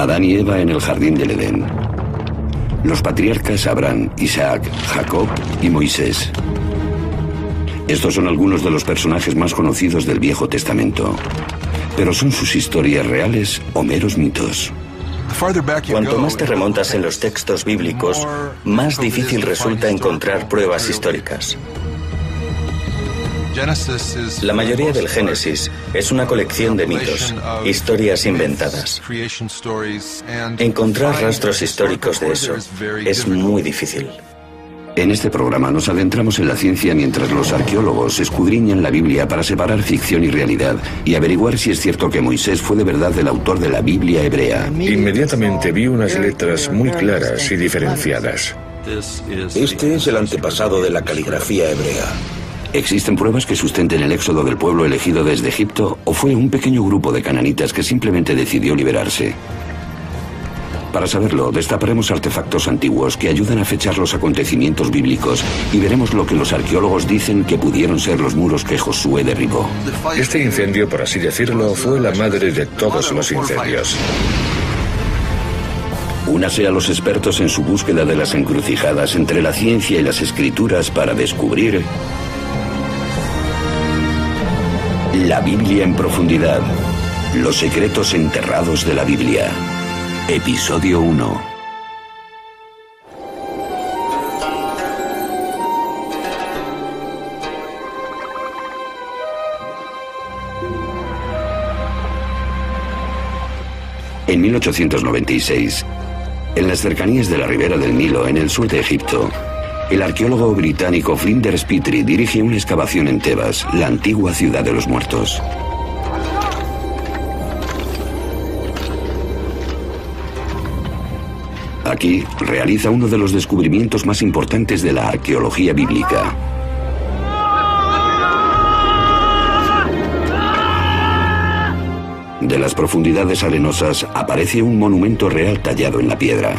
Adán y Eva en el jardín del Edén. Los patriarcas Abraham, Isaac, Jacob y Moisés. Estos son algunos de los personajes más conocidos del Viejo Testamento. Pero ¿son sus historias reales o meros mitos? Cuanto más te remontas en los textos bíblicos, más difícil resulta encontrar pruebas históricas. La mayoría del Génesis es una colección de mitos, historias inventadas. Encontrar rastros históricos de eso es muy difícil. En este programa nos adentramos en la ciencia mientras los arqueólogos escudriñan la Biblia para separar ficción y realidad y averiguar si es cierto que Moisés fue de verdad el autor de la Biblia hebrea. Inmediatamente vi unas letras muy claras y diferenciadas. Este es el antepasado de la caligrafía hebrea. ¿Existen pruebas que sustenten el éxodo del pueblo elegido desde Egipto o fue un pequeño grupo de cananitas que simplemente decidió liberarse? Para saberlo, destaparemos artefactos antiguos que ayudan a fechar los acontecimientos bíblicos y veremos lo que los arqueólogos dicen que pudieron ser los muros que Josué derribó. Este incendio, por así decirlo, fue la madre de todos los incendios. Únase a los expertos en su búsqueda de las encrucijadas entre la ciencia y las escrituras para descubrir la Biblia en profundidad. Los secretos enterrados de la Biblia. Episodio 1. En 1896, en las cercanías de la ribera del Nilo, en el sur de Egipto, el arqueólogo británico Flinders Petrie dirige una excavación en Tebas, la antigua ciudad de los muertos. Aquí realiza uno de los descubrimientos más importantes de la arqueología bíblica. De las profundidades arenosas aparece un monumento real tallado en la piedra.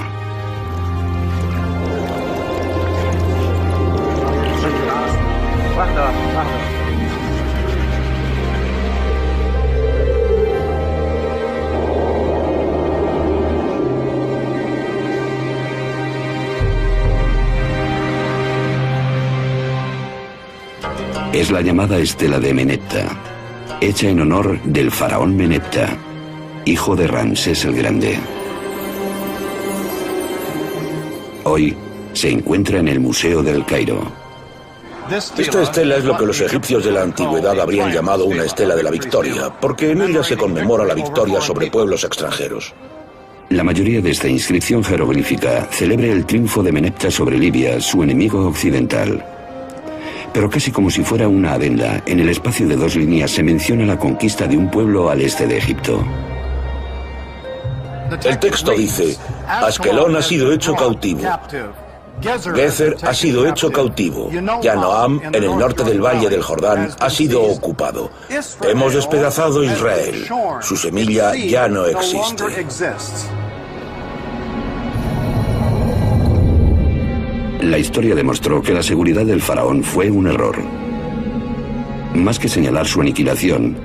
Es la llamada estela de Menepta, hecha en honor del faraón Menepta, hijo de Ramsés el Grande. Hoy se encuentra en el Museo del Cairo. Esta estela es lo que los egipcios de la antigüedad habrían llamado una estela de la victoria, porque en ella se conmemora la victoria sobre pueblos extranjeros. La mayoría de esta inscripción jeroglífica celebra el triunfo de Menepta sobre Libia, su enemigo occidental. Pero casi como si fuera una adenda, en el espacio de dos líneas se menciona la conquista de un pueblo al este de Egipto. El texto dice: Askelón ha sido hecho cautivo, Gezer ha sido hecho cautivo, Yanoam, en el norte del valle del Jordán, ha sido ocupado. Hemos despedazado Israel, su semilla ya no existe. La historia demostró que la seguridad del faraón fue un error. Más que señalar su aniquilación,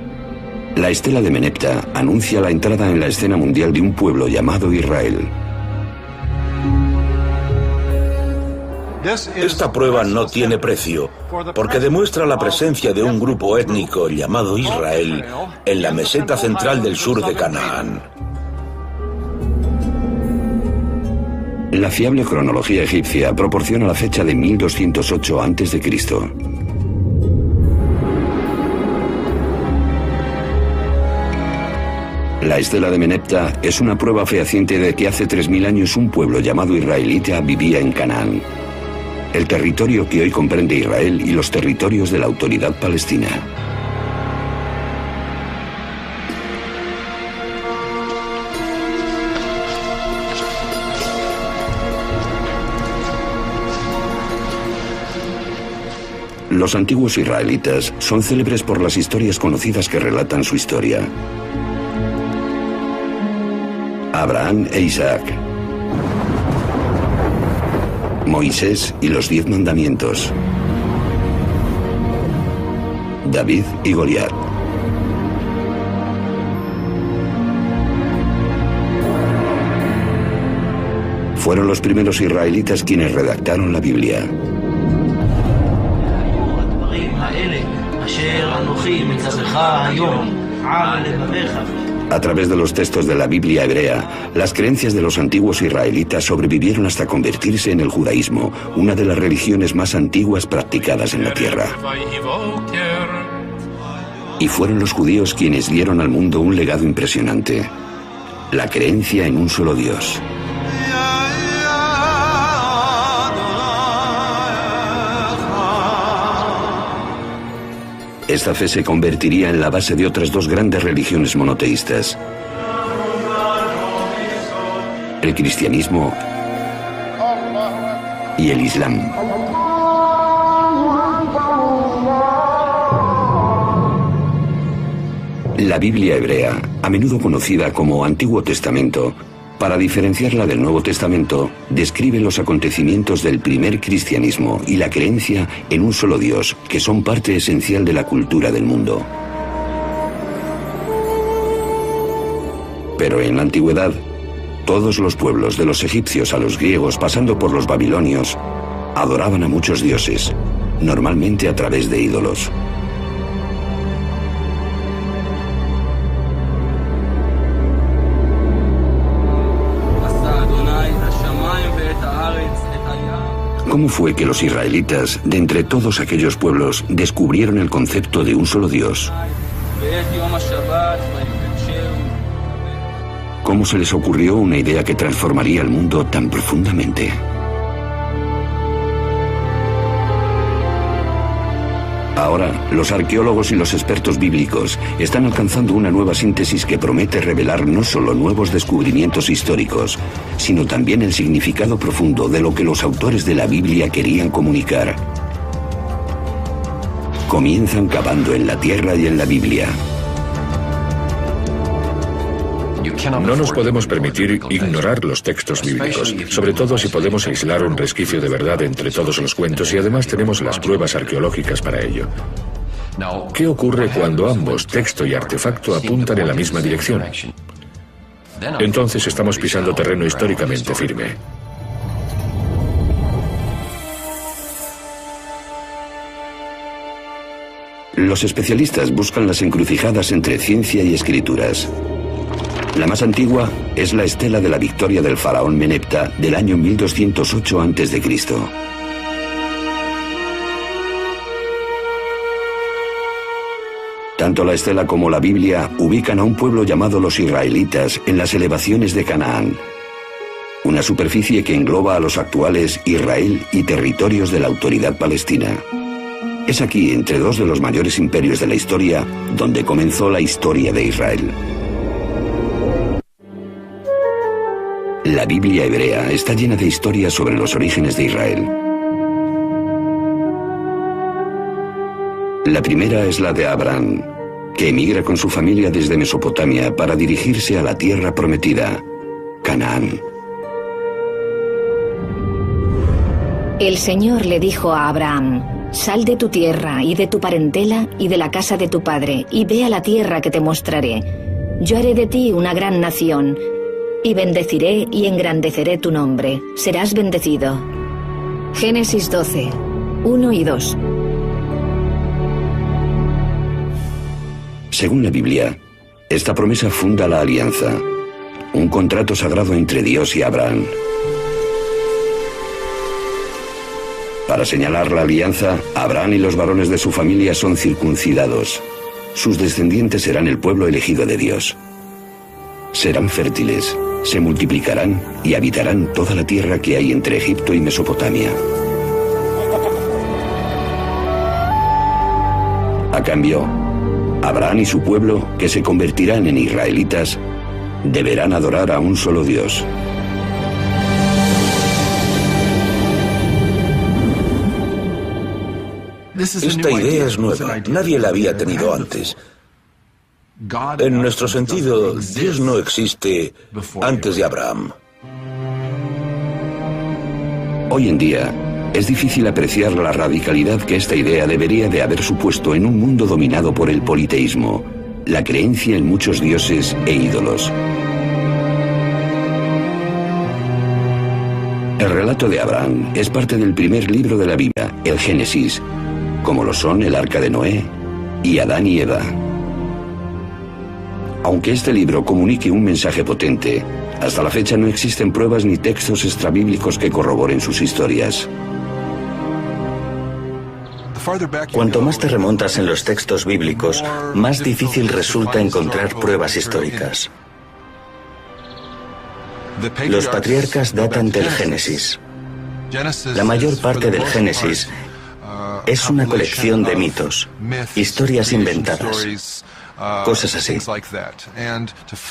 la estela de Menepta anuncia la entrada en la escena mundial de un pueblo llamado Israel. Esta prueba no tiene precio, porque demuestra la presencia de un grupo étnico llamado Israel en la meseta central del sur de Canaán. La fiable cronología egipcia proporciona la fecha de 1208 a.C. La estela de Menepta es una prueba fehaciente de que hace 3000 años un pueblo llamado israelita vivía en Canaán, el territorio que hoy comprende Israel y los territorios de la Autoridad Palestina. Los antiguos israelitas son célebres por las historias conocidas que relatan su historia. Abraham e Isaac, Moisés y los 10 mandamientos, David y Goliat. Fueron los primeros israelitas quienes redactaron la Biblia. A través de los textos de la Biblia hebrea, las creencias de los antiguos israelitas sobrevivieron hasta convertirse en el judaísmo, una de las religiones más antiguas practicadas en la tierra. Y fueron los judíos quienes dieron al mundo un legado impresionante: la creencia en un solo Dios. Esta fe se convertiría en la base de otras dos grandes religiones monoteístas: el cristianismo y el islam. La Biblia hebrea, a menudo conocida como Antiguo Testamento, para diferenciarla del Nuevo Testamento, describe los acontecimientos del primer cristianismo y la creencia en un solo Dios, que son parte esencial de la cultura del mundo. Pero en la antigüedad, todos los pueblos, de los egipcios a los griegos, pasando por los babilonios, adoraban a muchos dioses, normalmente a través de ídolos. ¿Cómo fue que los israelitas, de entre todos aquellos pueblos, descubrieron el concepto de un solo Dios? ¿Cómo se les ocurrió una idea que transformaría el mundo tan profundamente? Ahora, los arqueólogos y los expertos bíblicos están alcanzando una nueva síntesis que promete revelar no solo nuevos descubrimientos históricos, sino también el significado profundo de lo que los autores de la Biblia querían comunicar. Comienzan cavando en la tierra y en la Biblia. No nos podemos permitir ignorar los textos bíblicos, sobre todo si podemos aislar un resquicio de verdad entre todos los cuentos y además tenemos las pruebas arqueológicas para ello. ¿Qué ocurre cuando ambos, texto y artefacto, apuntan en la misma dirección? Entonces estamos pisando terreno históricamente firme. Los especialistas buscan las encrucijadas entre ciencia y escrituras. La más antigua es la estela de la victoria del faraón Menepta del año 1208 a.C. Tanto la estela como la Biblia ubican a un pueblo llamado los israelitas en las elevaciones de Canaán, una superficie que engloba a los actuales Israel y territorios de la autoridad palestina. Es aquí, entre dos de los mayores imperios de la historia, donde comenzó la historia de Israel. La Biblia hebrea está llena de historias sobre los orígenes de Israel. La primera es la de Abraham, que emigra con su familia desde Mesopotamia para dirigirse a la tierra prometida, Canaán. El Señor le dijo a Abraham: «Sal de tu tierra y de tu parentela y de la casa de tu padre, y ve a la tierra que te mostraré. Yo haré de ti una gran nación, y bendeciré y engrandeceré tu nombre. Serás bendecido». Génesis 12, 1 y 2. Según la Biblia, esta promesa funda la alianza, un contrato sagrado entre Dios y Abraham. Para señalar la alianza, Abraham y los varones de su familia son circuncidados. Sus descendientes serán el pueblo elegido de Dios. Serán fértiles, se multiplicarán y habitarán toda la tierra que hay entre Egipto y Mesopotamia. A cambio, Abraham y su pueblo, que se convertirán en israelitas, deberán adorar a un solo Dios. Esta idea es nueva, nadie la había tenido antes. En nuestro sentido, Dios no existe antes de Abraham. Hoy en día, es difícil apreciar la radicalidad que esta idea debería de haber supuesto en un mundo dominado por el politeísmo, la creencia en muchos dioses e ídolos. El relato de Abraham es parte del primer libro de la Biblia, el Génesis, como lo son el Arca de Noé y Adán y Eva. Aunque este libro comunique un mensaje potente, hasta la fecha no existen pruebas ni textos extrabíblicos que corroboren sus historias. Cuanto más te remontas en los textos bíblicos, más difícil resulta encontrar pruebas históricas. Los patriarcas datan del Génesis. La mayor parte del Génesis es una colección de mitos, historias inventadas, cosas así.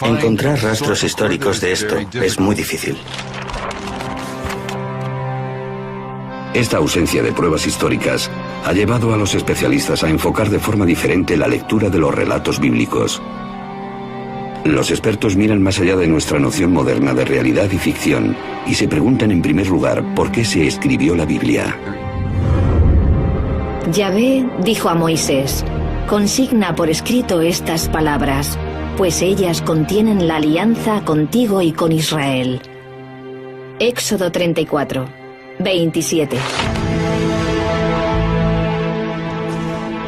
Encontrar rastros históricos de esto es muy difícil. Esta ausencia de pruebas históricas ha llevado a los especialistas a enfocar de forma diferente la lectura de los relatos bíblicos. Los expertos miran más allá de nuestra noción moderna de realidad y ficción y se preguntan en primer lugar por qué se escribió la Biblia. Yahvé dijo a Moisés: consigna por escrito estas palabras, pues ellas contienen la alianza contigo y con Israel. Éxodo 34, 27.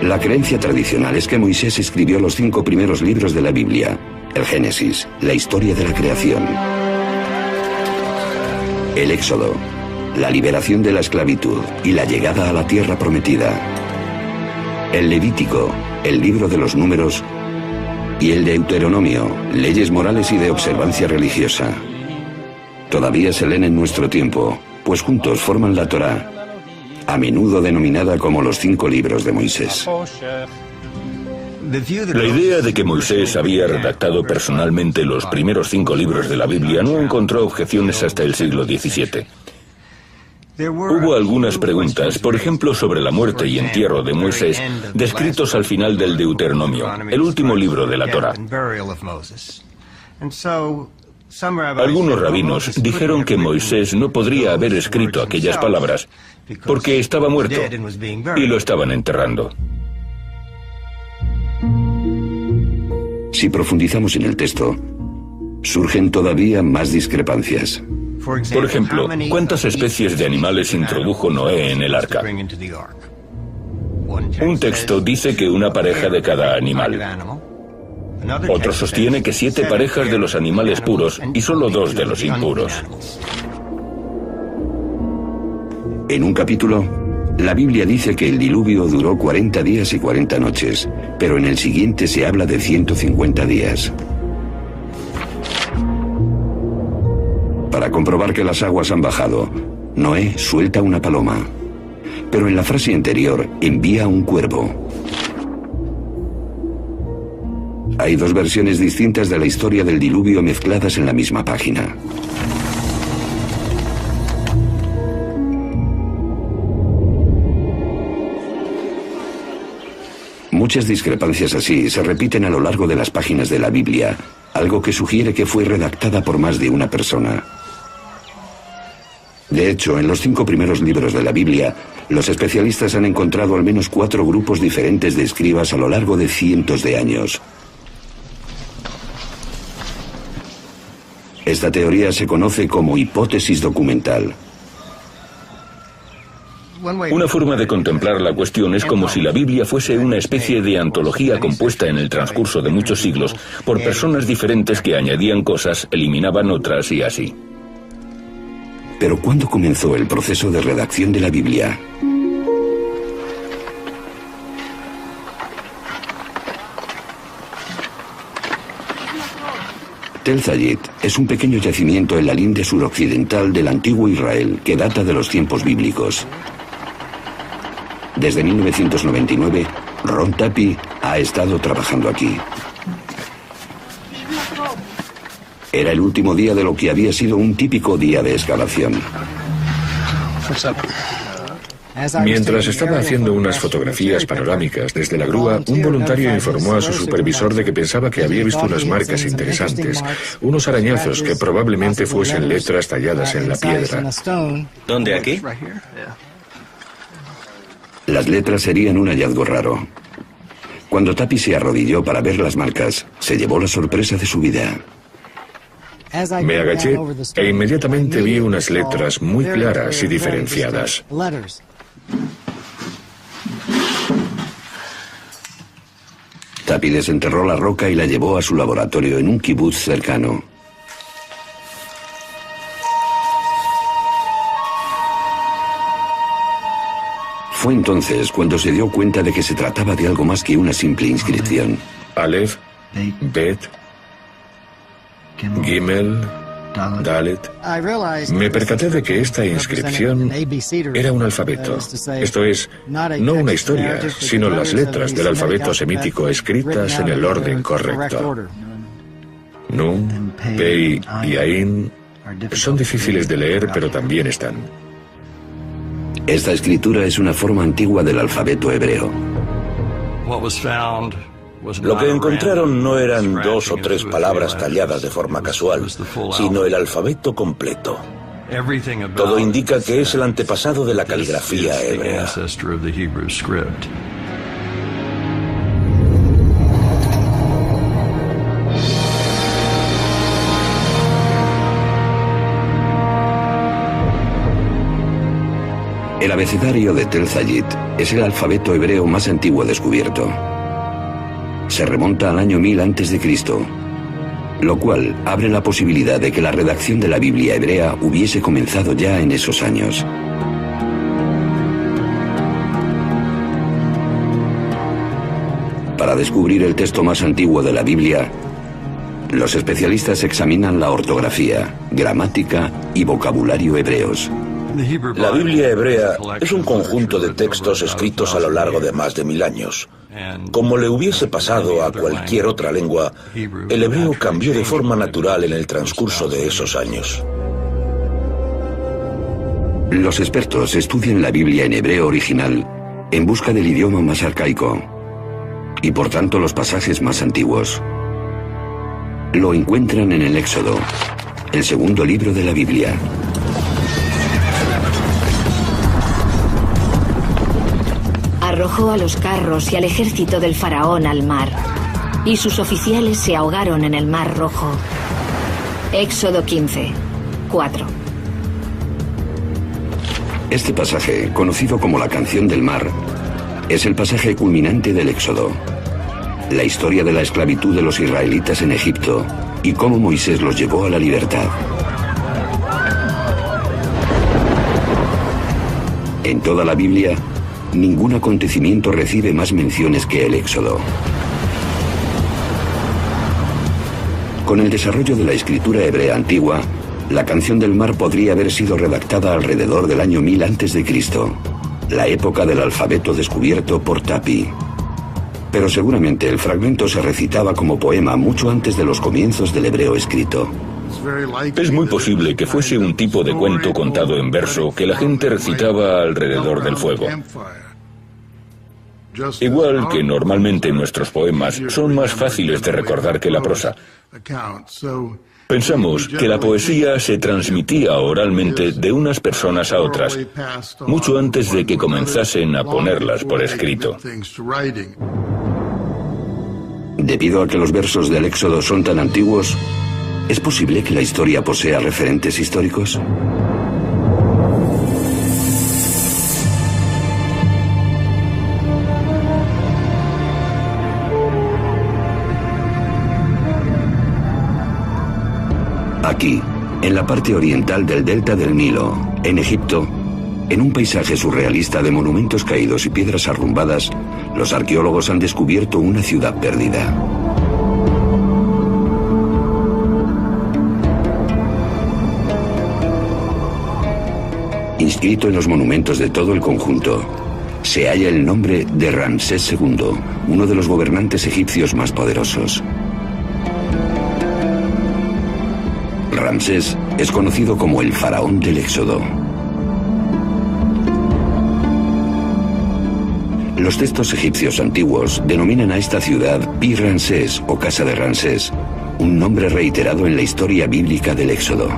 La creencia tradicional es que Moisés escribió los 5 primeros libros de la Biblia: el Génesis, la historia de la creación; el Éxodo, la liberación de la esclavitud y la llegada a la tierra prometida; el Levítico, el libro de los números; y el Deuteronomio, leyes morales y de observancia religiosa. Todavía se leen en nuestro tiempo, pues juntos forman la Torá, a menudo denominada como los 5 libros de Moisés. La idea de que Moisés había redactado personalmente los primeros 5 libros de la Biblia no encontró objeciones hasta el siglo XVII. Hubo algunas preguntas, por ejemplo, sobre la muerte y entierro de Moisés, descritos al final del Deuteronomio, el último libro de la Torá. Algunos rabinos dijeron que Moisés no podría haber escrito aquellas palabras porque estaba muerto y lo estaban enterrando. Si profundizamos en el texto, surgen todavía más discrepancias. Por ejemplo, ¿cuántas especies de animales introdujo Noé en el arca? Un texto dice que una pareja de cada animal. Otro sostiene que 7 parejas de los animales puros y solo 2 de los impuros. En un capítulo, la Biblia dice que el diluvio duró 40 días y 40 noches, pero en el siguiente se habla de 150 días. Para comprobar que las aguas han bajado, Noé suelta una paloma, pero en la frase anterior envía un cuervo. Hay 2 versiones distintas de la historia del diluvio mezcladas en la misma página. Muchas discrepancias así se repiten a lo largo de las páginas de la Biblia, algo que sugiere que fue redactada por más de una persona. De hecho, en los 5 primeros libros de la Biblia, los especialistas han encontrado al menos 4 grupos diferentes de escribas a lo largo de cientos de años. Esta teoría se conoce como hipótesis documental. Una forma de contemplar la cuestión es como si la Biblia fuese una especie de antología compuesta en el transcurso de muchos siglos por personas diferentes que añadían cosas, eliminaban otras y así. Pero ¿cuándo comenzó el proceso de redacción de la Biblia? Tel Zayit es un pequeño yacimiento en la linde suroccidental del antiguo Israel que data de los tiempos bíblicos. Desde 1999, Ron Tapi ha estado trabajando aquí. Era el último día de lo que había sido un típico día de excavación. Mientras estaba haciendo unas fotografías panorámicas desde la grúa, un voluntario informó a su supervisor de que pensaba que había visto unas marcas interesantes, unos arañazos que probablemente fuesen letras talladas en la piedra. ¿Dónde, aquí? Las letras serían un hallazgo raro. Cuando Tapi se arrodilló para ver las marcas, se llevó la sorpresa de su vida. Me agaché e inmediatamente vi unas letras muy claras y diferenciadas. Tapi desenterró la roca y la llevó a su laboratorio en un kibutz cercano. Fue entonces cuando se dio cuenta de que se trataba de algo más que una simple inscripción. Aleph, Bet, Gimel, Dalet. Me percaté de que esta inscripción era un alfabeto. Esto es, no una historia, sino las letras del alfabeto semítico escritas en el orden correcto. Nun, Pei y Ain son difíciles de leer, pero también están. Esta escritura es una forma antigua del alfabeto hebreo. Lo que encontraron no eran 2 o 3 palabras talladas de forma casual, sino el alfabeto completo. Todo indica que es el antepasado de la caligrafía hebrea. El abecedario de Tel Zayit es el alfabeto hebreo más antiguo descubierto. Se remonta al año 1000 a.C., lo cual abre la posibilidad de que la redacción de la Biblia hebrea hubiese comenzado ya en esos años. Para descubrir el texto más antiguo de la Biblia, los especialistas examinan la ortografía, gramática y vocabulario hebreos. La Biblia hebrea es un conjunto de textos escritos a lo largo de más de 1000 años. Como le hubiese pasado a cualquier otra lengua, el hebreo cambió de forma natural en el transcurso de esos años. Los expertos estudian la Biblia en hebreo original en busca del idioma más arcaico y por tanto los pasajes más antiguos. Lo encuentran en el Éxodo, el segundo libro de la Biblia. Arrojó a los carros y al ejército del faraón al mar, y sus oficiales se ahogaron en el mar Rojo. Éxodo 15, 4. Este pasaje, conocido como la Canción del Mar, es el pasaje culminante del Éxodo. La historia de la esclavitud de los israelitas en Egipto y cómo Moisés los llevó a la libertad. En toda la Biblia, ningún acontecimiento recibe más menciones que el Éxodo. Con el desarrollo de la escritura hebrea antigua, la Canción del Mar podría haber sido redactada alrededor del año 1000 a.C., la época del alfabeto descubierto por Tapi. Pero seguramente el fragmento se recitaba como poema mucho antes de los comienzos del hebreo escrito. Es muy posible que fuese un tipo de cuento contado en verso que la gente recitaba alrededor del fuego. Igual que normalmente nuestros poemas son más fáciles de recordar que la prosa. Pensamos que la poesía se transmitía oralmente de unas personas a otras, mucho antes de que comenzasen a ponerlas por escrito. Debido a que los versos del Éxodo son tan antiguos, ¿es posible que la historia posea referentes históricos? Aquí, en la parte oriental del delta del Nilo, en Egipto, en un paisaje surrealista de monumentos caídos y piedras arrumbadas, los arqueólogos han descubierto una ciudad perdida. Inscrito en los monumentos de todo el conjunto, se halla el nombre de Ramsés II, uno de los gobernantes egipcios más poderosos. Ramsés es conocido como el faraón del Éxodo. Los textos egipcios antiguos denominan a esta ciudad Pi-Ramsés o Casa de Ramsés, un nombre reiterado en la historia bíblica del Éxodo.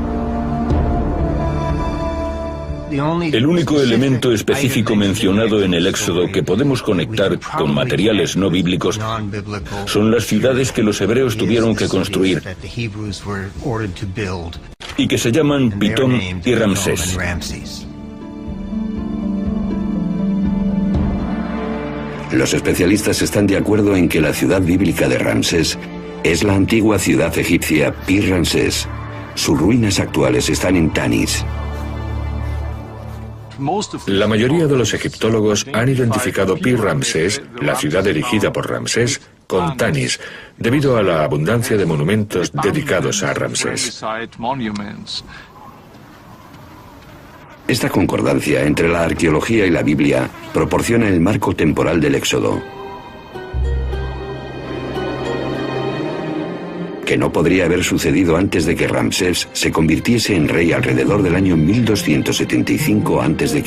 El único elemento específico mencionado en el Éxodo que podemos conectar con materiales no bíblicos son las ciudades que los hebreos tuvieron que construir y que se llaman Pitón y Ramsés. Los especialistas están de acuerdo en que la ciudad bíblica de Ramsés es la antigua ciudad egipcia Pi-Ramsés. Sus ruinas actuales están en Tanis. La mayoría de los egiptólogos han identificado Pi-Ramsés, la ciudad erigida por Ramsés, con Tanis, debido a la abundancia de monumentos dedicados a Ramsés. Esta concordancia entre la arqueología y la Biblia proporciona el marco temporal del Éxodo, que no podría haber sucedido antes de que Ramsés se convirtiese en rey alrededor del año 1275 a.C.,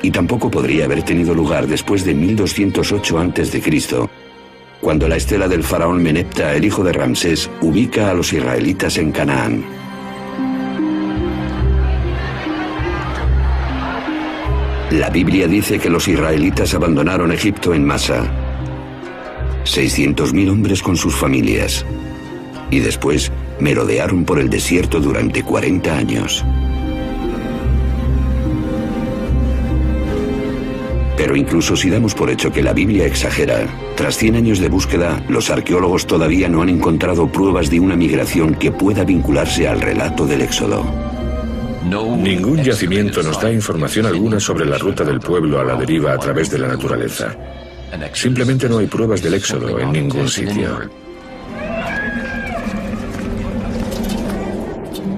y tampoco podría haber tenido lugar después de 1208 a.C., cuando la estela del faraón Menepta, el hijo de Ramsés, ubica a los israelitas en Canaán. La Biblia dice que los israelitas abandonaron Egipto en masa, 600.000 hombres con sus familias, y después merodearon por el desierto durante 40 años. Pero incluso si damos por hecho que la Biblia exagera, tras 100 años de búsqueda, los arqueólogos todavía no han encontrado pruebas de una migración que pueda vincularse al relato del Éxodo. Ningún yacimiento nos da información alguna sobre la ruta del pueblo a la deriva a través de la naturaleza. Simplemente no hay pruebas del Éxodo en ningún sitio.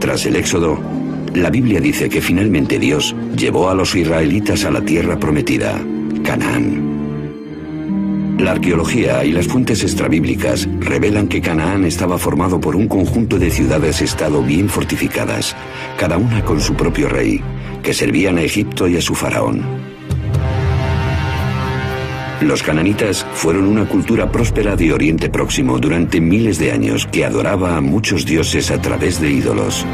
Tras el Éxodo, la Biblia dice que finalmente Dios llevó a los israelitas a la tierra prometida, Canaán. La arqueología y las fuentes extrabíblicas revelan que Canaán estaba formado por un conjunto de ciudades-estado bien fortificadas, cada una con su propio rey, que servían a Egipto y a su faraón. Los cananitas fueron una cultura próspera de Oriente Próximo durante miles de años que adoraba a muchos dioses a través de ídolos.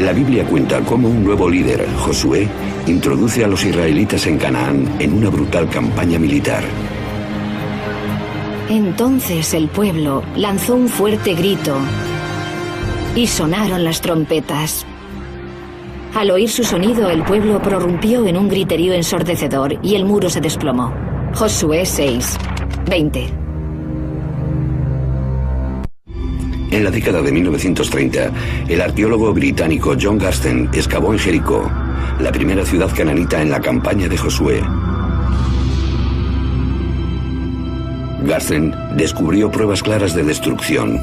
La Biblia cuenta cómo un nuevo líder, Josué, introduce a los israelitas en Canaán en una brutal campaña militar. Entonces el pueblo lanzó un fuerte grito y sonaron las trompetas. Al oír su sonido, el pueblo prorrumpió en un griterío ensordecedor y el muro se desplomó. Josué 6, 20. En la década de 1930, el arqueólogo británico John Garstin excavó en Jericó, la primera ciudad cananita en la campaña de Josué. Garstin descubrió pruebas claras de destrucción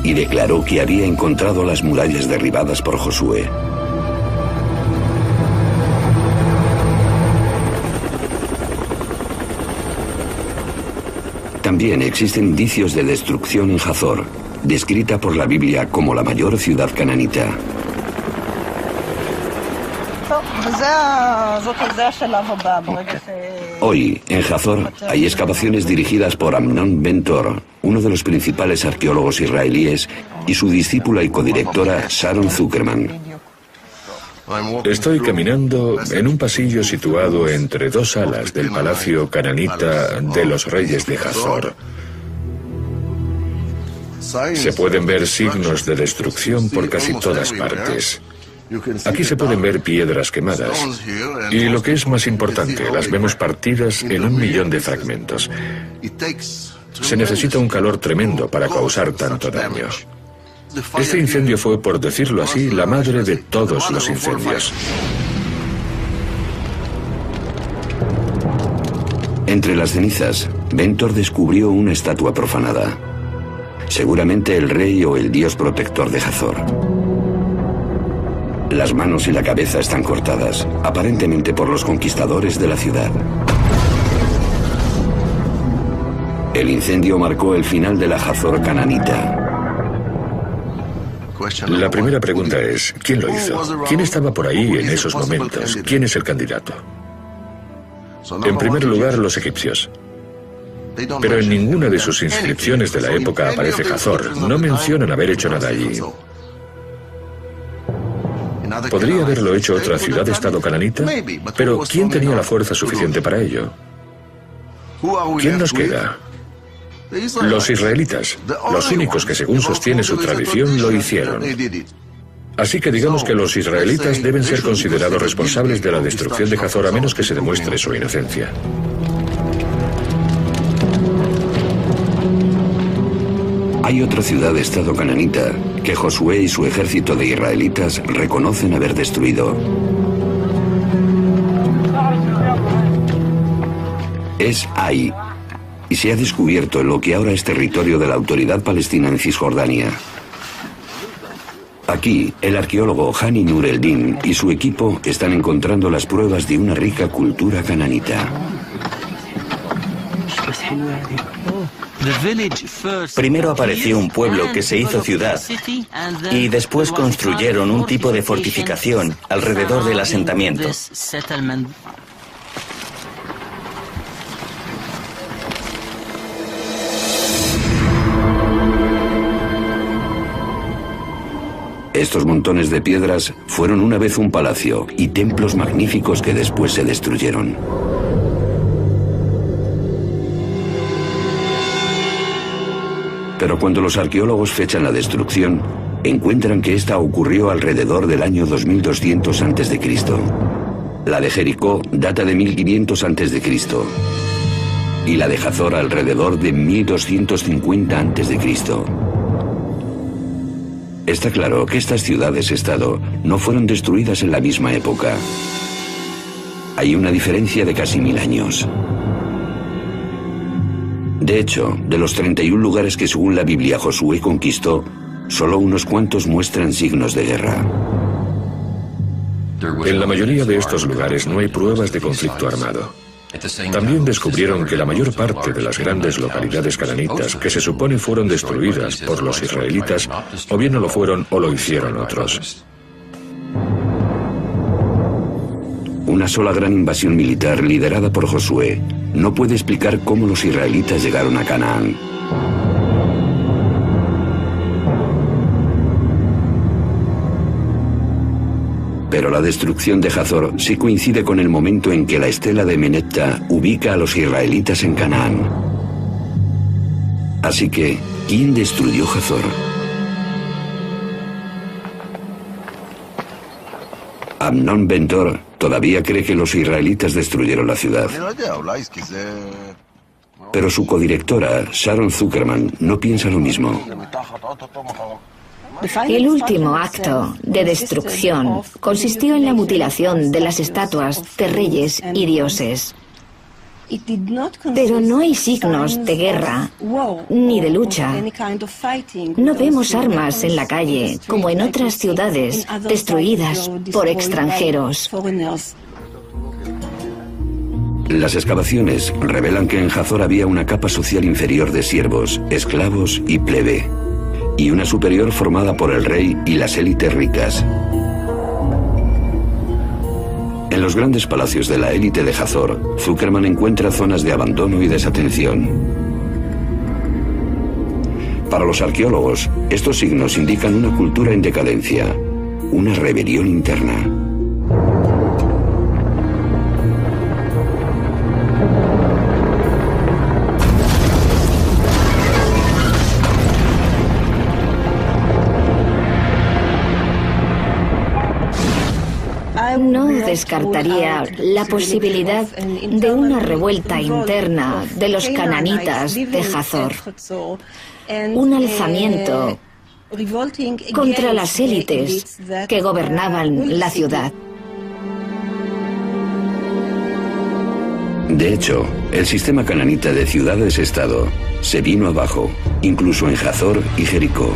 y declaró que había encontrado las murallas derribadas por Josué. También existen indicios de destrucción en Hazor, descrita por la Biblia como la mayor ciudad cananita. Hoy, en Hazor, hay excavaciones dirigidas por Amnon Ben-Tor, uno de los principales arqueólogos israelíes, y su discípula y codirectora Sharon Zuckerman. Estoy caminando en un pasillo situado entre dos salas del palacio cananita de los reyes de Hazor. Se pueden ver signos de destrucción por casi todas partes. Aquí se pueden ver piedras quemadas. Y lo que es más importante, las vemos partidas en 1 millón de fragmentos. Se necesita un calor tremendo para causar tanto daño. Este incendio fue, por decirlo así, la madre de todos los incendios. Entre las cenizas, Ben-Tor descubrió una estatua profanada. Seguramente el rey o el dios protector de Hazor. Las manos y la cabeza están cortadas, aparentemente por los conquistadores de la ciudad. El incendio marcó el final de la Hazor cananita. La primera pregunta es, ¿quién lo hizo? ¿Quién estaba por ahí en esos momentos? ¿Quién es el candidato? En primer lugar, los egipcios. Pero en ninguna de sus inscripciones de la época aparece Hazor. No mencionan haber hecho nada allí. ¿Podría haberlo hecho otra ciudad-estado cananita? Pero ¿quién tenía la fuerza suficiente para ello? ¿Quién nos queda? Los israelitas, los únicos que según sostiene su tradición lo hicieron. Así que digamos que los israelitas deben ser considerados responsables de la destrucción de Hazor a menos que se demuestre su inocencia. Hay otra ciudad-estado cananita que Josué y su ejército de israelitas reconocen haber destruido. Es Ai, y se ha descubierto en lo que ahora es territorio de la Autoridad Palestina en Cisjordania. Aquí, el arqueólogo Hani Nur el-Din y su equipo están encontrando las pruebas de una rica cultura cananita. Primero apareció un pueblo que se hizo ciudad y después construyeron un tipo de fortificación alrededor del asentamiento. Estos montones de piedras fueron una vez un palacio y templos magníficos que después se destruyeron. Pero cuando los arqueólogos fechan la destrucción, encuentran que esta ocurrió alrededor del año 2200 a.C. La de Jericó data de 1500 a.C. y la de Hazor alrededor de 1250 a.C. Está claro que estas ciudades-estado no fueron destruidas en la misma época. Hay una diferencia de casi 1000 años. De hecho, de los 31 lugares que según la Biblia Josué conquistó, solo unos cuantos muestran signos de guerra. En la mayoría de estos lugares no hay pruebas de conflicto armado. También descubrieron que la mayor parte de las grandes localidades cananitas que se supone fueron destruidas por los israelitas, o bien no lo fueron o lo hicieron otros. Una sola gran invasión militar liderada por Josué no puede explicar cómo los israelitas llegaron a Canaán. Pero la destrucción de Hazor sí coincide con el momento en que la estela de Menepta ubica a los israelitas en Canaán. Así que, ¿quién destruyó Hazor? Amnon Ben-Tor todavía cree que los israelitas destruyeron la ciudad. Pero su codirectora, Sharon Zuckerman, no piensa lo mismo. El último acto de destrucción consistió en la mutilación de las estatuas de reyes y dioses. Pero no hay signos de guerra ni de lucha. No vemos armas en la calle como en otras ciudades destruidas por extranjeros. Las excavaciones revelan que en Hazor había una capa social inferior de siervos, esclavos y plebe, y una superior formada por el rey y las élites ricas. En los grandes palacios de la élite de Hazor, Zuckerman encuentra zonas de abandono y desatención. Para los arqueólogos, estos signos indican una cultura en decadencia, una rebelión interna. No descartaría la posibilidad de una revuelta interna de los cananitas de Hazor, un alzamiento contra las élites que gobernaban la ciudad. De hecho, el sistema cananita de ciudades-estado se vino abajo, incluso en Hazor y Jericó.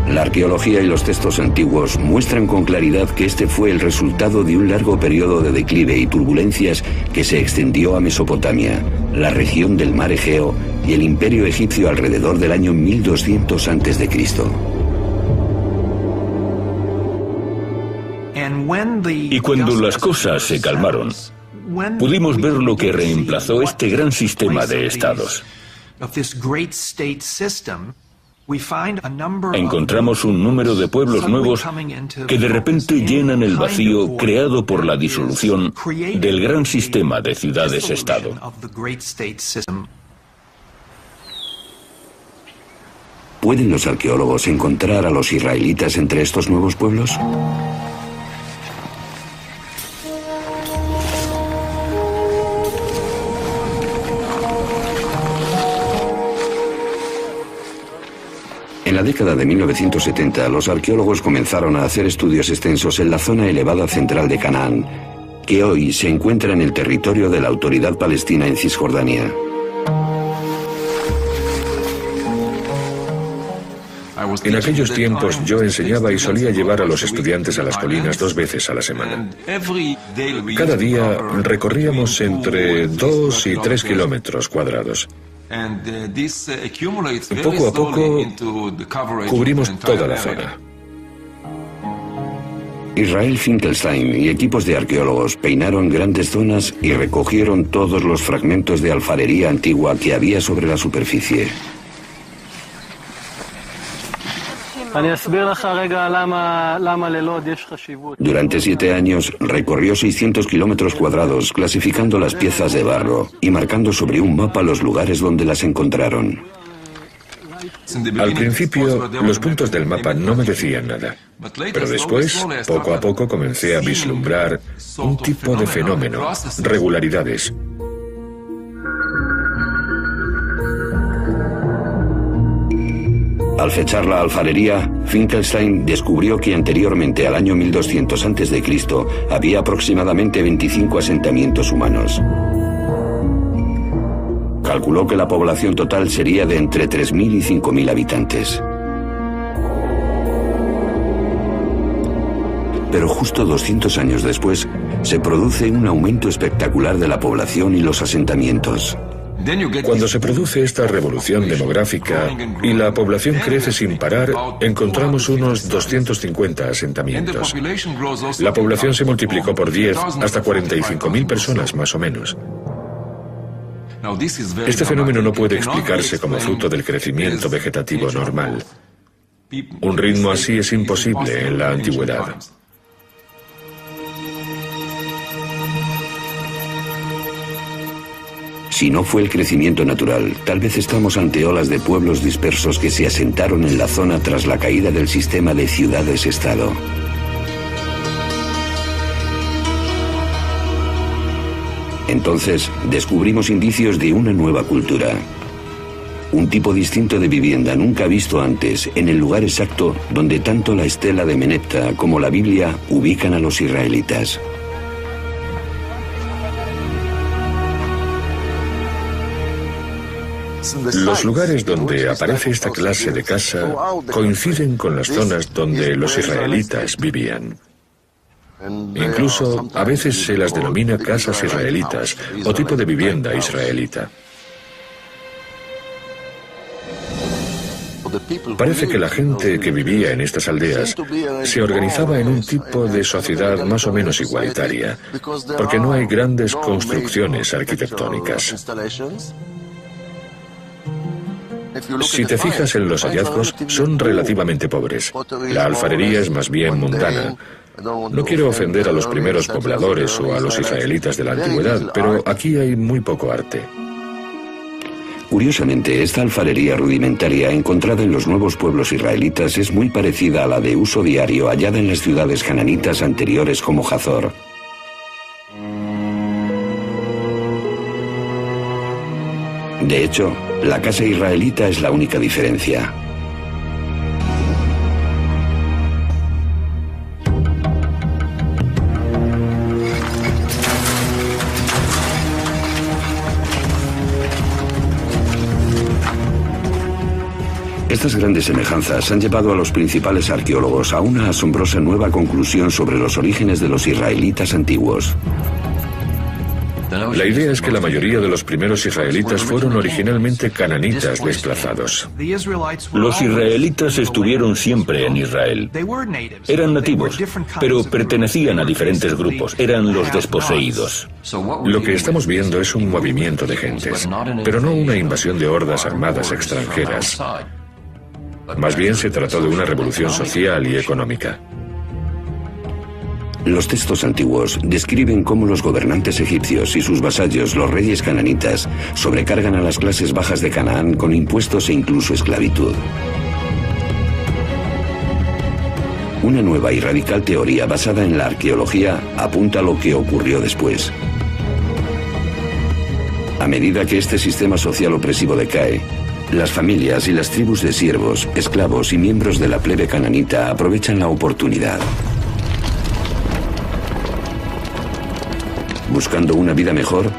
La arqueología y los textos antiguos muestran con claridad que este fue el resultado de un largo periodo de declive y turbulencias que se extendió a Mesopotamia, la región del mar Egeo y el imperio egipcio alrededor del año 1200 a.C. Y cuando las cosas se calmaron, pudimos ver lo que reemplazó este gran sistema de estados. Encontramos un número de pueblos nuevos que de repente llenan el vacío creado por la disolución del gran sistema de ciudades-estado. ¿Pueden los arqueólogos encontrar a los israelitas entre estos nuevos pueblos? En la década de 1970, los arqueólogos comenzaron a hacer estudios extensos en la zona elevada central de Canaán, que hoy se encuentra en el territorio de la Autoridad Palestina en Cisjordania. En aquellos tiempos yo enseñaba y solía llevar a los estudiantes a las colinas 2 veces a la semana. Cada día recorríamos entre 2 y 3 kilómetros cuadrados. Poco a poco cubrimos toda la zona. Israel Finkelstein y equipos de arqueólogos peinaron grandes zonas y recogieron todos los fragmentos de alfarería antigua que había sobre la superficie. Durante 7 años recorrió 600 kilómetros cuadrados, clasificando las piezas de barro y marcando sobre un mapa los lugares donde las encontraron. Al principio, los puntos del mapa no me decían nada, pero después, poco a poco, comencé a vislumbrar un tipo de fenómeno, regularidades. Al fechar la alfarería, Finkelstein descubrió que anteriormente al año 1200 a.C. había aproximadamente 25 asentamientos humanos. Calculó que la población total sería de entre 3.000 y 5.000 habitantes. Pero justo 200 años después, se produce un aumento espectacular de la población y los asentamientos. Cuando se produce esta revolución demográfica y la población crece sin parar, encontramos unos 250 asentamientos. La población se multiplicó por 10 hasta 45.000 personas más o menos. Este fenómeno no puede explicarse como fruto del crecimiento vegetativo normal. Un ritmo así es imposible en la antigüedad. Si no fue el crecimiento natural, tal vez estamos ante olas de pueblos dispersos que se asentaron en la zona tras la caída del sistema de ciudades-estado. Entonces, descubrimos indicios de una nueva cultura. Un tipo distinto de vivienda nunca visto antes en el lugar exacto donde tanto la estela de Menepta como la Biblia ubican a los israelitas. Los lugares donde aparece esta clase de casa coinciden con las zonas donde los israelitas vivían. Incluso a veces se las denomina casas israelitas o tipo de vivienda israelita. Parece que la gente que vivía en estas aldeas se organizaba en un tipo de sociedad más o menos igualitaria, porque no hay grandes construcciones arquitectónicas. Si te fijas en los hallazgos, son relativamente pobres. La alfarería es más bien mundana. No quiero ofender a los primeros pobladores o a los israelitas de la antigüedad, pero aquí hay muy poco arte. Curiosamente, esta alfarería rudimentaria encontrada en los nuevos pueblos israelitas es muy parecida a la de uso diario hallada en las ciudades cananitas anteriores como Hazor. De hecho, la casa israelita es la única diferencia. Estas grandes semejanzas han llevado a los principales arqueólogos a una asombrosa nueva conclusión sobre los orígenes de los israelitas antiguos. La idea es que la mayoría de los primeros israelitas fueron originalmente cananitas desplazados. Los israelitas estuvieron siempre en Israel. Eran nativos, pero pertenecían a diferentes grupos. Eran los desposeídos. Lo que estamos viendo es un movimiento de gentes, pero no una invasión de hordas armadas extranjeras. Más bien se trató de una revolución social y económica. Los textos antiguos describen cómo los gobernantes egipcios y sus vasallos, los reyes cananitas, sobrecargan a las clases bajas de Canaán con impuestos e incluso esclavitud. Una nueva y radical teoría basada en la arqueología apunta a lo que ocurrió después. A medida que este sistema social opresivo decae, las familias y las tribus de siervos, esclavos y miembros de la plebe cananita aprovechan la oportunidad. Buscando una vida mejor,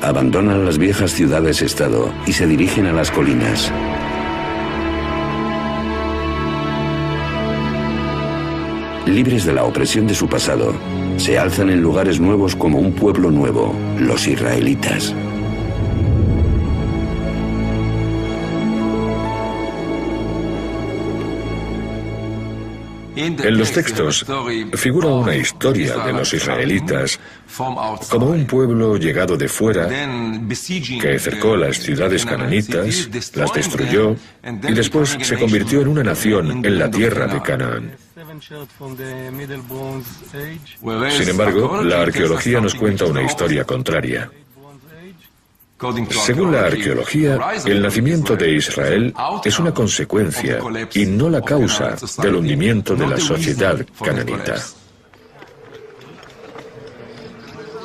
abandonan las viejas ciudades-estado y se dirigen a las colinas. Libres de la opresión de su pasado, se alzan en lugares nuevos como un pueblo nuevo, los israelitas. En los textos figura una historia de los israelitas como un pueblo llegado de fuera que cercó las ciudades cananitas, las destruyó y después se convirtió en una nación en la tierra de Canaán. Sin embargo, la arqueología nos cuenta una historia contraria. Según la arqueología, el nacimiento de Israel es una consecuencia y no la causa del hundimiento de la sociedad cananita.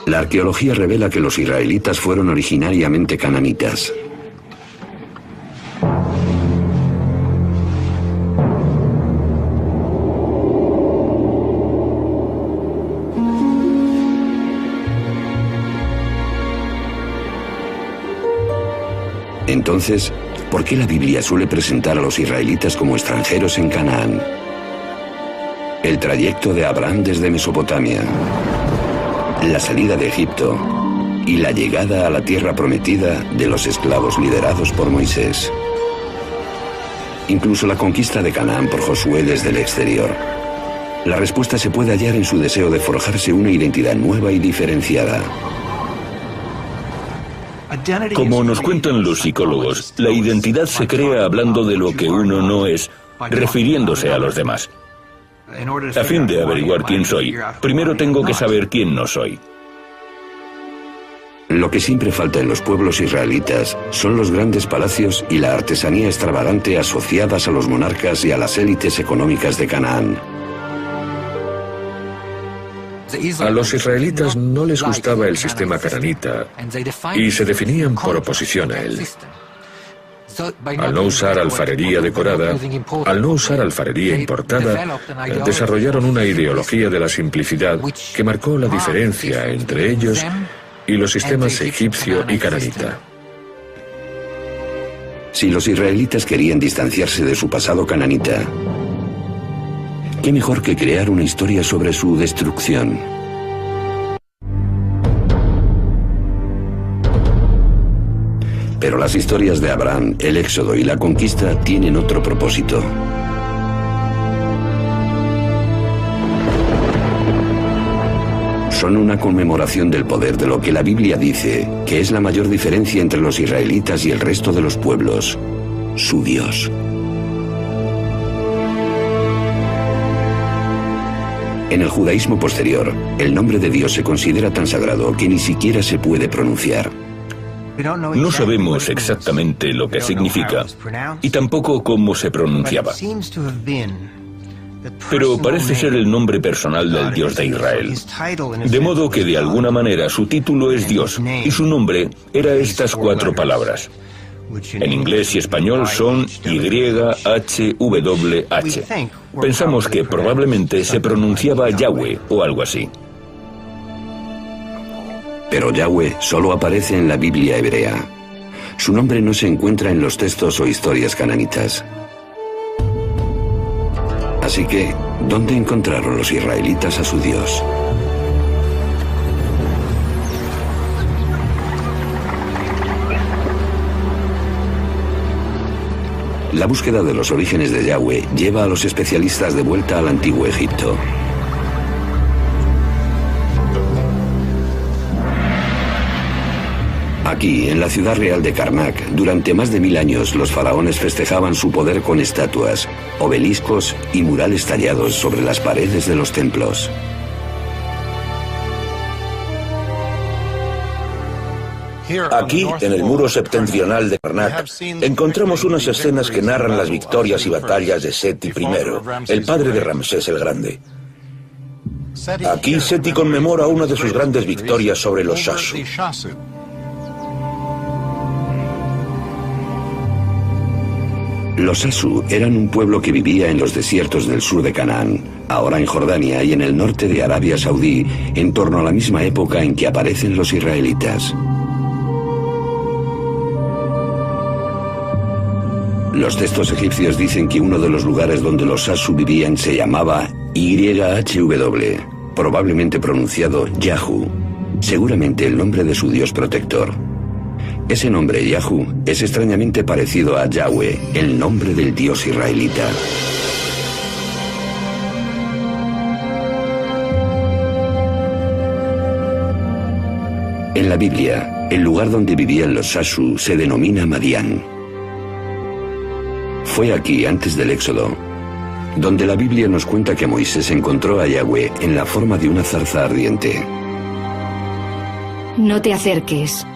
La arqueología revela que los israelitas fueron originariamente cananitas. Entonces, ¿por qué la Biblia suele presentar a los israelitas como extranjeros en Canaán? El trayecto de Abraham desde Mesopotamia, la salida de Egipto y la llegada a la tierra prometida de los esclavos liderados por Moisés. Incluso la conquista de Canaán por Josué desde el exterior. La respuesta se puede hallar en su deseo de forjarse una identidad nueva y diferenciada. Como nos cuentan los psicólogos, la identidad se crea hablando de lo que uno no es, refiriéndose a los demás. A fin de averiguar quién soy, primero tengo que saber quién no soy. Lo que siempre falta en los pueblos israelitas son los grandes palacios y la artesanía extravagante asociadas a los monarcas y a las élites económicas de Canaán. A los israelitas no les gustaba el sistema cananita y se definían por oposición a él. Al no usar alfarería decorada, al no usar alfarería importada, desarrollaron una ideología de la simplicidad que marcó la diferencia entre ellos y los sistemas egipcio y cananita. Si los israelitas querían distanciarse de su pasado cananita, ¿qué mejor que crear una historia sobre su destrucción? Pero las historias de Abraham, el Éxodo y la conquista tienen otro propósito. Son una conmemoración del poder de lo que la Biblia dice que es la mayor diferencia entre los israelitas y el resto de los pueblos: su Dios. En el judaísmo posterior, el nombre de Dios se considera tan sagrado que ni siquiera se puede pronunciar. No sabemos exactamente lo que significa y tampoco cómo se pronunciaba. Pero parece ser el nombre personal del Dios de Israel. De modo que de alguna manera su título es Dios y su nombre era estas 4 palabras. En inglés y español son YHWH. Pensamos que probablemente se pronunciaba Yahweh o algo así. Pero Yahweh solo aparece en la Biblia hebrea. Su nombre no se encuentra en los textos o historias cananitas. Así que, ¿dónde encontraron los israelitas a su Dios? La búsqueda de los orígenes de Yahweh lleva a los especialistas de vuelta al antiguo Egipto. Aquí, en la ciudad real de Karnak, durante más de 1000 años los faraones festejaban su poder con estatuas, obeliscos y murales tallados sobre las paredes de los templos. Aquí, en el muro septentrional de Karnak, encontramos unas escenas que narran las victorias y batallas de Seti I, el padre de Ramsés el Grande. Aquí Seti conmemora una de sus grandes victorias sobre los Shasu. Los Shasu eran un pueblo que vivía en los desiertos del sur de Canaán, ahora en Jordania y en el norte de Arabia Saudí, en torno a la misma época en que aparecen los israelitas. Los textos egipcios dicen que uno de los lugares donde los Shasu vivían se llamaba YHW, probablemente pronunciado Yahu, seguramente el nombre de su dios protector. Ese nombre, Yahu, es extrañamente parecido a Yahweh, el nombre del dios israelita. En la Biblia, el lugar donde vivían los Shasu se denomina Madián. Fue aquí, antes del Éxodo, donde la Biblia nos cuenta que Moisés encontró a Yahweh en la forma de una zarza ardiente. No te acerques.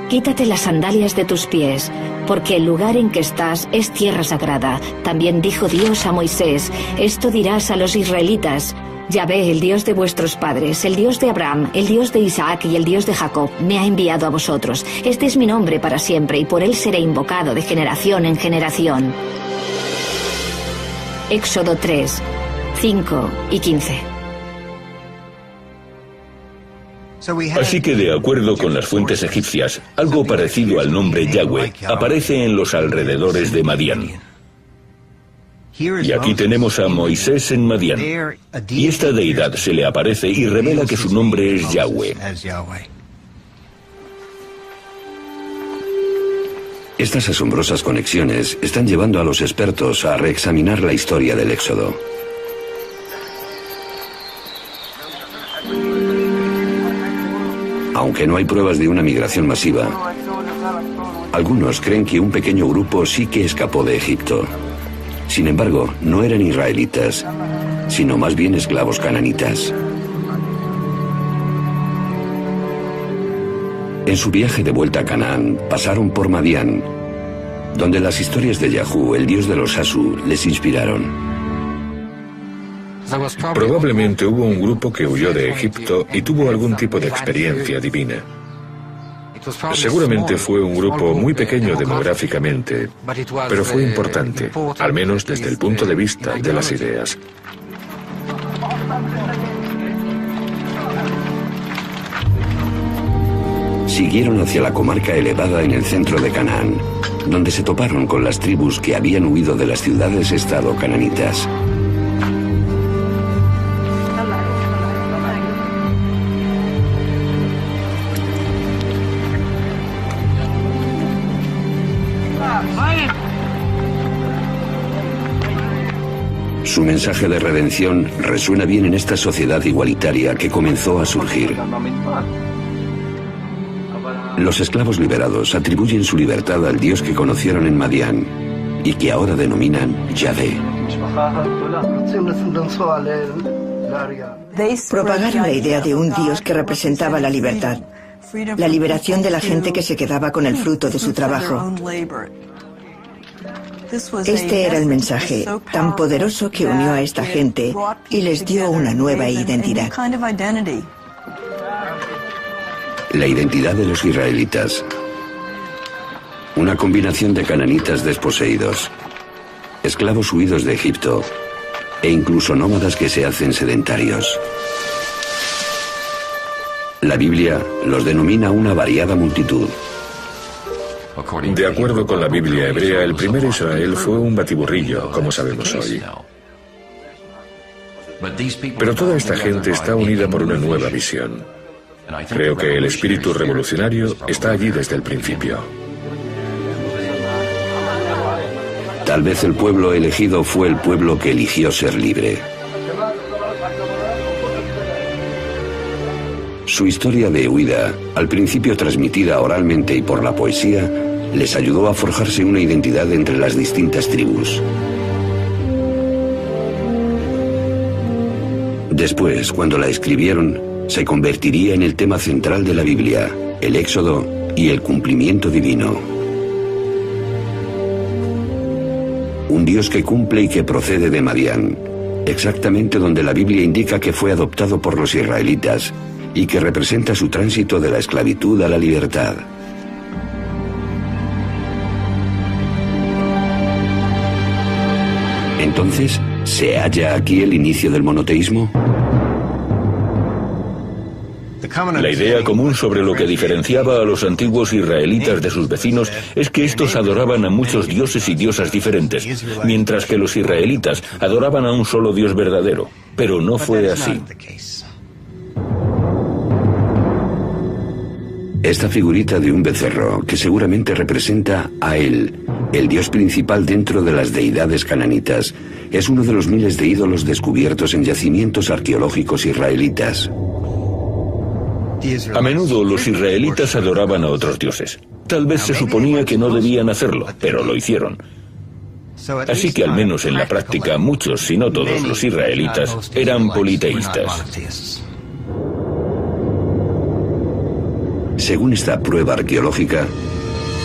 Quítate las sandalias de tus pies, porque el lugar en que estás es tierra sagrada. También dijo Dios a Moisés, esto dirás a los israelitas, Yahvé, el Dios de vuestros padres, el Dios de Abraham, el Dios de Isaac y el Dios de Jacob, me ha enviado a vosotros. Este es mi nombre para siempre y por él seré invocado de generación en generación. Éxodo 3, 5 y 15. Así que, de acuerdo con las fuentes egipcias, algo parecido al nombre Yahweh aparece en los alrededores de Madián. Y aquí tenemos a Moisés en Madián. Y esta deidad se le aparece y revela que su nombre es Yahweh. Estas asombrosas conexiones están llevando a los expertos a reexaminar la historia del Éxodo. Aunque no hay pruebas de una migración masiva, algunos creen que un pequeño grupo sí que escapó de Egipto. Sin embargo, no eran israelitas, sino más bien esclavos cananitas. En su viaje de vuelta a Canaán, pasaron por Madián, donde las historias de Yahu, el dios de los Shasu, les inspiraron. Probablemente hubo un grupo que huyó de Egipto y tuvo algún tipo de experiencia divina. Seguramente fue un grupo muy pequeño demográficamente, pero fue importante, al menos desde el punto de vista de las ideas. Siguieron hacia la comarca elevada en el centro de Canaán, donde se toparon con las tribus que habían huido de las ciudades-estado cananitas. Su mensaje de redención resuena bien en esta sociedad igualitaria que comenzó a surgir. Los esclavos liberados atribuyen su libertad al Dios que conocieron en Madián y que ahora denominan Yahvé. Propagaron la idea de un Dios que representaba la libertad, la liberación de la gente que se quedaba con el fruto de su trabajo. Este era el mensaje tan poderoso que unió a esta gente y les dio una nueva identidad. La identidad de los israelitas. Una combinación de cananitas desposeídos, esclavos huidos de Egipto e incluso nómadas que se hacen sedentarios. La Biblia los denomina una variada multitud. De acuerdo con la Biblia hebrea, el primer Israel fue un batiburrillo, como sabemos hoy. Pero toda esta gente está unida por una nueva visión. Creo que el espíritu revolucionario está allí desde el principio. Tal vez el pueblo elegido fue el pueblo que eligió ser libre. Su historia de huida, al principio transmitida oralmente y por la poesía, les ayudó a forjarse una identidad entre las distintas tribus. Después, cuando la escribieron, se convertiría en el tema central de la Biblia, el Éxodo y el cumplimiento divino. Un Dios que cumple y que procede de Madián, exactamente donde la Biblia indica que fue adoptado por los israelitas y que representa su tránsito de la esclavitud a la libertad. Entonces, ¿se halla aquí el inicio del monoteísmo? La idea común sobre lo que diferenciaba a los antiguos israelitas de sus vecinos es que estos adoraban a muchos dioses y diosas diferentes, mientras que los israelitas adoraban a un solo Dios verdadero. Pero no fue así. Esta figurita de un becerro, que seguramente representa a él, el dios principal dentro de las deidades cananitas, es uno de los miles de ídolos descubiertos en yacimientos arqueológicos israelitas. A menudo los israelitas adoraban a otros dioses. Tal vez se suponía que no debían hacerlo, pero lo hicieron. Así que al menos en la práctica muchos, si no todos los israelitas, eran politeístas. Según esta prueba arqueológica,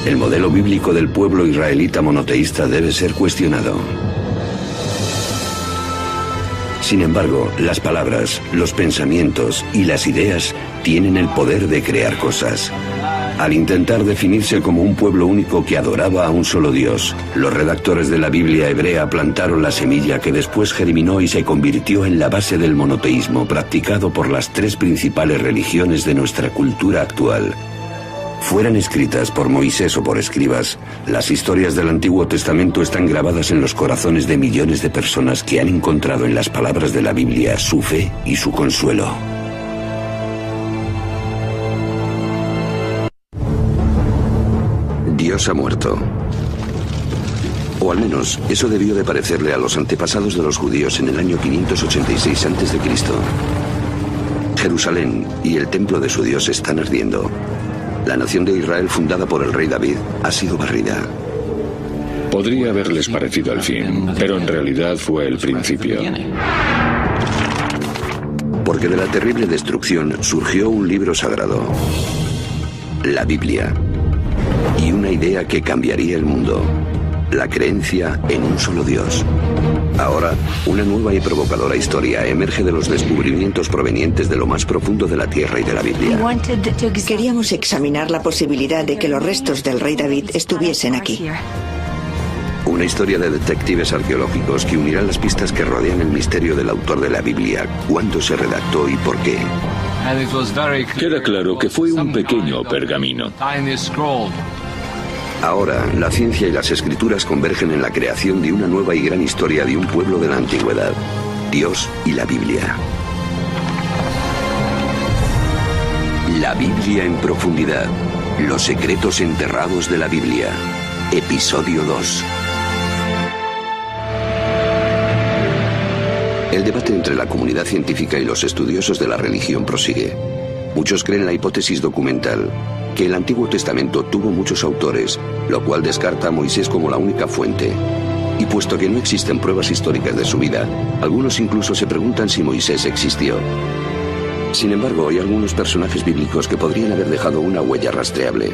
el modelo bíblico del pueblo israelita monoteísta debe ser cuestionado. Sin embargo, las palabras, los pensamientos y las ideas tienen el poder de crear cosas. Al intentar definirse como un pueblo único que adoraba a un solo Dios, los redactores de la Biblia hebrea plantaron la semilla que después germinó y se convirtió en la base del monoteísmo practicado por las tres principales religiones de nuestra cultura actual. Fueran escritas por Moisés o por escribas, las historias del Antiguo Testamento están grabadas en los corazones de millones de personas que han encontrado en las palabras de la Biblia su fe y su consuelo. Dios ha muerto. O al menos, eso debió de parecerle a los antepasados de los judíos en el año 586 a.C. Jerusalén y el templo de su Dios están ardiendo. La nación de Israel fundada por el rey David ha sido barrida. Podría haberles parecido el fin, pero en realidad fue el principio. Porque de la terrible destrucción surgió un libro sagrado, la Biblia, y una idea que cambiaría el mundo, la creencia en un solo Dios. Ahora, una nueva y provocadora historia emerge de los descubrimientos provenientes de lo más profundo de la tierra y de la Biblia. Queríamos examinar la posibilidad de que los restos del rey David estuviesen aquí. Una historia de detectives arqueológicos que unirá las pistas que rodean el misterio del autor de la Biblia, cuándo se redactó y por qué. Queda claro que fue un pequeño pergamino. Ahora, la ciencia y las escrituras convergen en la creación de una nueva y gran historia de un pueblo de la antigüedad, Dios y la Biblia. La Biblia en profundidad, los secretos enterrados de la Biblia, episodio 2. El debate entre la comunidad científica y los estudiosos de la religión prosigue. Muchos creen la hipótesis documental, que el Antiguo Testamento tuvo muchos autores, lo cual descarta a Moisés como la única fuente. Y puesto que no existen pruebas históricas de su vida, algunos incluso se preguntan si Moisés existió. Sin embargo, hay algunos personajes bíblicos que podrían haber dejado una huella rastreable.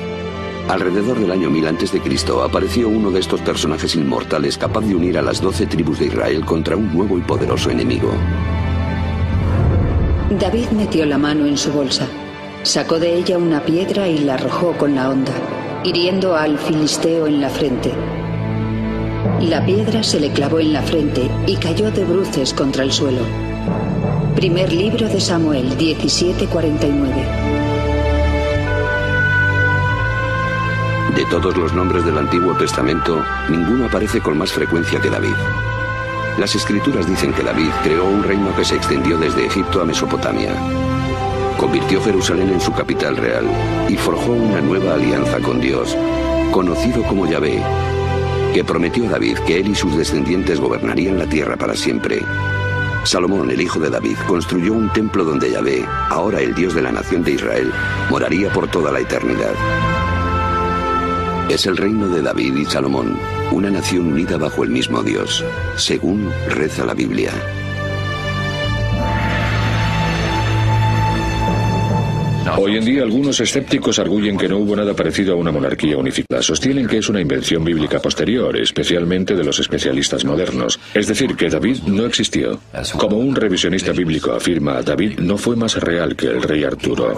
Alrededor del año 1000 a.C. apareció uno de estos personajes inmortales capaz de unir a las 12 tribus de Israel contra un nuevo y poderoso enemigo. David metió la mano en su bolsa. Sacó de ella una piedra y la arrojó con la honda, hiriendo al filisteo en la frente. La piedra se le clavó en la frente y cayó de bruces contra el suelo. Primer libro de Samuel, 17:49. De todos los nombres del Antiguo Testamento, ninguno aparece con más frecuencia que David. Las escrituras dicen que David creó un reino que se extendió desde Egipto a Mesopotamia. Convirtió Jerusalén en su capital real y forjó una nueva alianza con Dios, conocido como Yahvé, que prometió a David que él y sus descendientes gobernarían la tierra para siempre. Salomón, el hijo de David, construyó un templo donde Yahvé, ahora el Dios de la nación de Israel, moraría por toda la eternidad. Es el reino de David y Salomón, una nación unida bajo el mismo Dios, según reza la Biblia. Hoy en día algunos escépticos arguyen que no hubo nada parecido a una monarquía unificada. Sostienen que es una invención bíblica posterior, especialmente de los especialistas modernos. Es decir, que David no existió. Como un revisionista bíblico afirma, David no fue más real que el rey Arturo.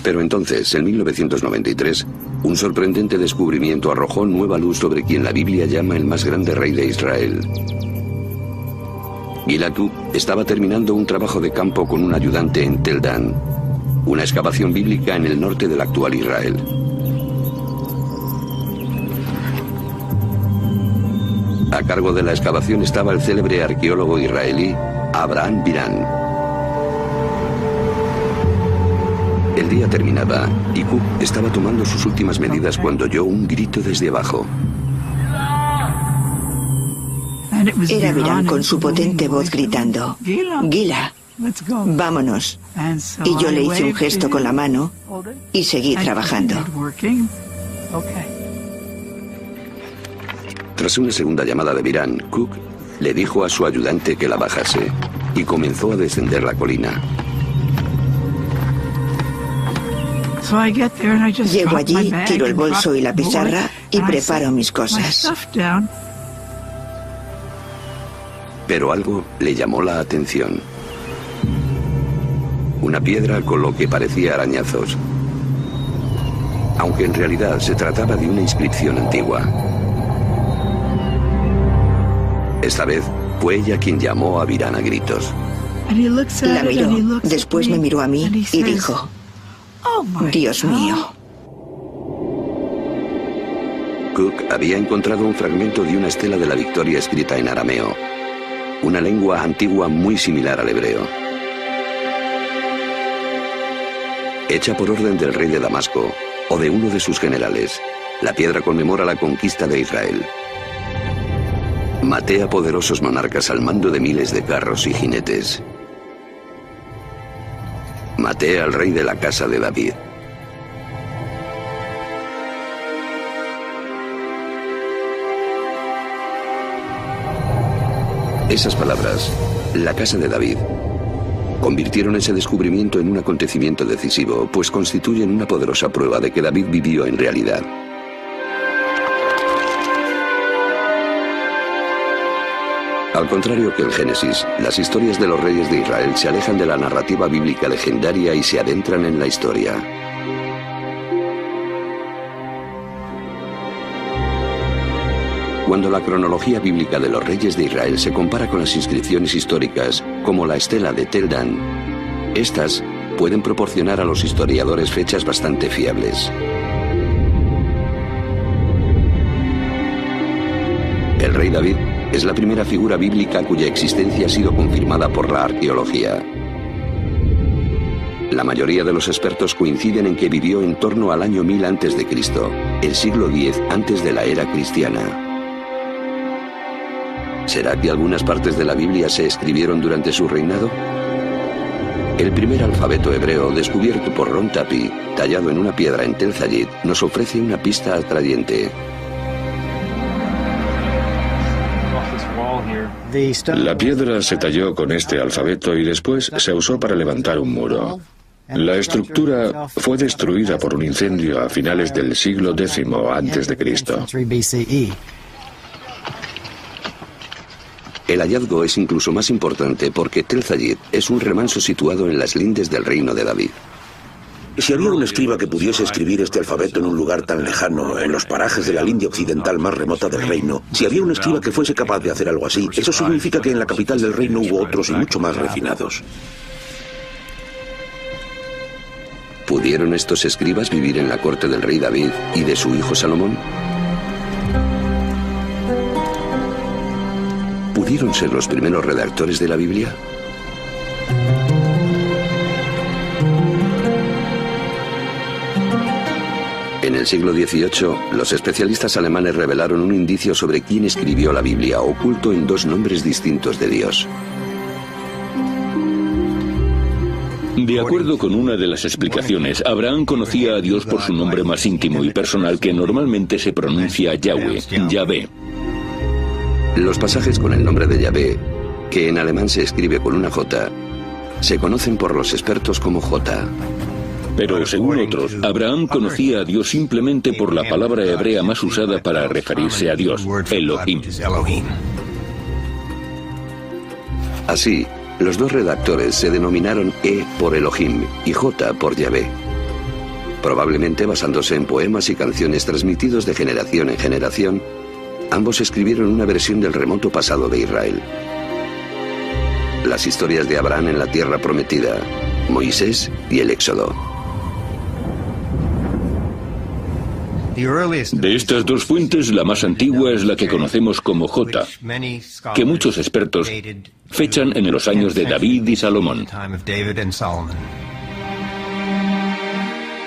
Pero entonces, en 1993, un sorprendente descubrimiento arrojó nueva luz sobre quien la Biblia llama el más grande rey de Israel. Gila Cook estaba terminando un trabajo de campo con un ayudante en Tel Dan, una excavación bíblica en el norte del actual Israel. A cargo de la excavación estaba el célebre arqueólogo israelí Abraham Biran. El día terminaba y Cook estaba tomando sus últimas medidas cuando oyó un grito desde abajo. Era Biran con su potente voz gritando, «Gila, vámonos». Y yo le hice un gesto con la mano y seguí trabajando. Tras una segunda llamada de Biran, Cook le dijo a su ayudante que la bajase y comenzó a descender la colina. Llego allí, tiro el bolso y la pizarra y preparo mis cosas. Pero algo le llamó la atención. Una piedra con lo que parecía arañazos. Aunque en realidad se trataba de una inscripción antigua. Esta vez fue ella quien llamó a Biran a gritos. La miró, después me miró a mí y dijo, «Dios mío». Cook había encontrado un fragmento de una estela de la Victoria escrita en arameo, una lengua antigua muy similar al hebreo. Hecha por orden del rey de Damasco o de uno de sus generales, la piedra conmemora la conquista de Israel. Maté a poderosos monarcas al mando de miles de carros y jinetes. Maté al rey de la casa de David. Esas palabras, la casa de David, convirtieron ese descubrimiento en un acontecimiento decisivo, pues constituyen una poderosa prueba de que David vivió en realidad. Al contrario que el Génesis, las historias de los reyes de Israel se alejan de la narrativa bíblica legendaria y se adentran en la historia. Cuando la cronología bíblica de los reyes de Israel se compara con las inscripciones históricas, como la estela de Tel Dan, estas pueden proporcionar a los historiadores fechas bastante fiables. El rey David es la primera figura bíblica cuya existencia ha sido confirmada por la arqueología. La mayoría de los expertos coinciden en que vivió en torno al año 1000 a.C., el siglo X antes de la era cristiana. ¿Será que algunas partes de la Biblia se escribieron durante su reinado? El primer alfabeto hebreo descubierto por Ron Tapi, tallado en una piedra en Tel Zayid, nos ofrece una pista atrayente. La piedra se talló con este alfabeto y después se usó para levantar un muro. La estructura fue destruida por un incendio a finales del siglo X a.C. El hallazgo es incluso más importante porque Tel Zayid es un remanso situado en las lindes del reino de David. Si había un escriba que pudiese escribir este alfabeto en un lugar tan lejano, en los parajes de la linde occidental más remota del reino, si había un escriba que fuese capaz de hacer algo así, eso significa que en la capital del reino hubo otros y mucho más refinados. ¿Pudieron estos escribas vivir en la corte del rey David y de su hijo Salomón? ¿Pudieron ser los primeros redactores de la Biblia? En el siglo XVIII, los especialistas alemanes revelaron un indicio sobre quién escribió la Biblia, oculto en 2 nombres distintos de Dios. De acuerdo con una de las explicaciones, Abraham conocía a Dios por su nombre más íntimo y personal, que normalmente se pronuncia Yahweh, Yahvé. Los pasajes con el nombre de Yahvé, que en alemán se escribe con una J, se conocen por los expertos como J. Pero según otros, Abraham conocía a Dios simplemente por la palabra hebrea más usada para referirse a Dios, Elohim. Así, los 2 redactores se denominaron E por Elohim y J por Yahvé, probablemente basándose en poemas y canciones transmitidos de generación en generación. Ambos escribieron una versión del remoto pasado de Israel. Las historias de Abraham en la tierra prometida, Moisés y el Éxodo. De estas 2 fuentes, la más antigua es la que conocemos como J, que muchos expertos fechan en los años de David y Salomón.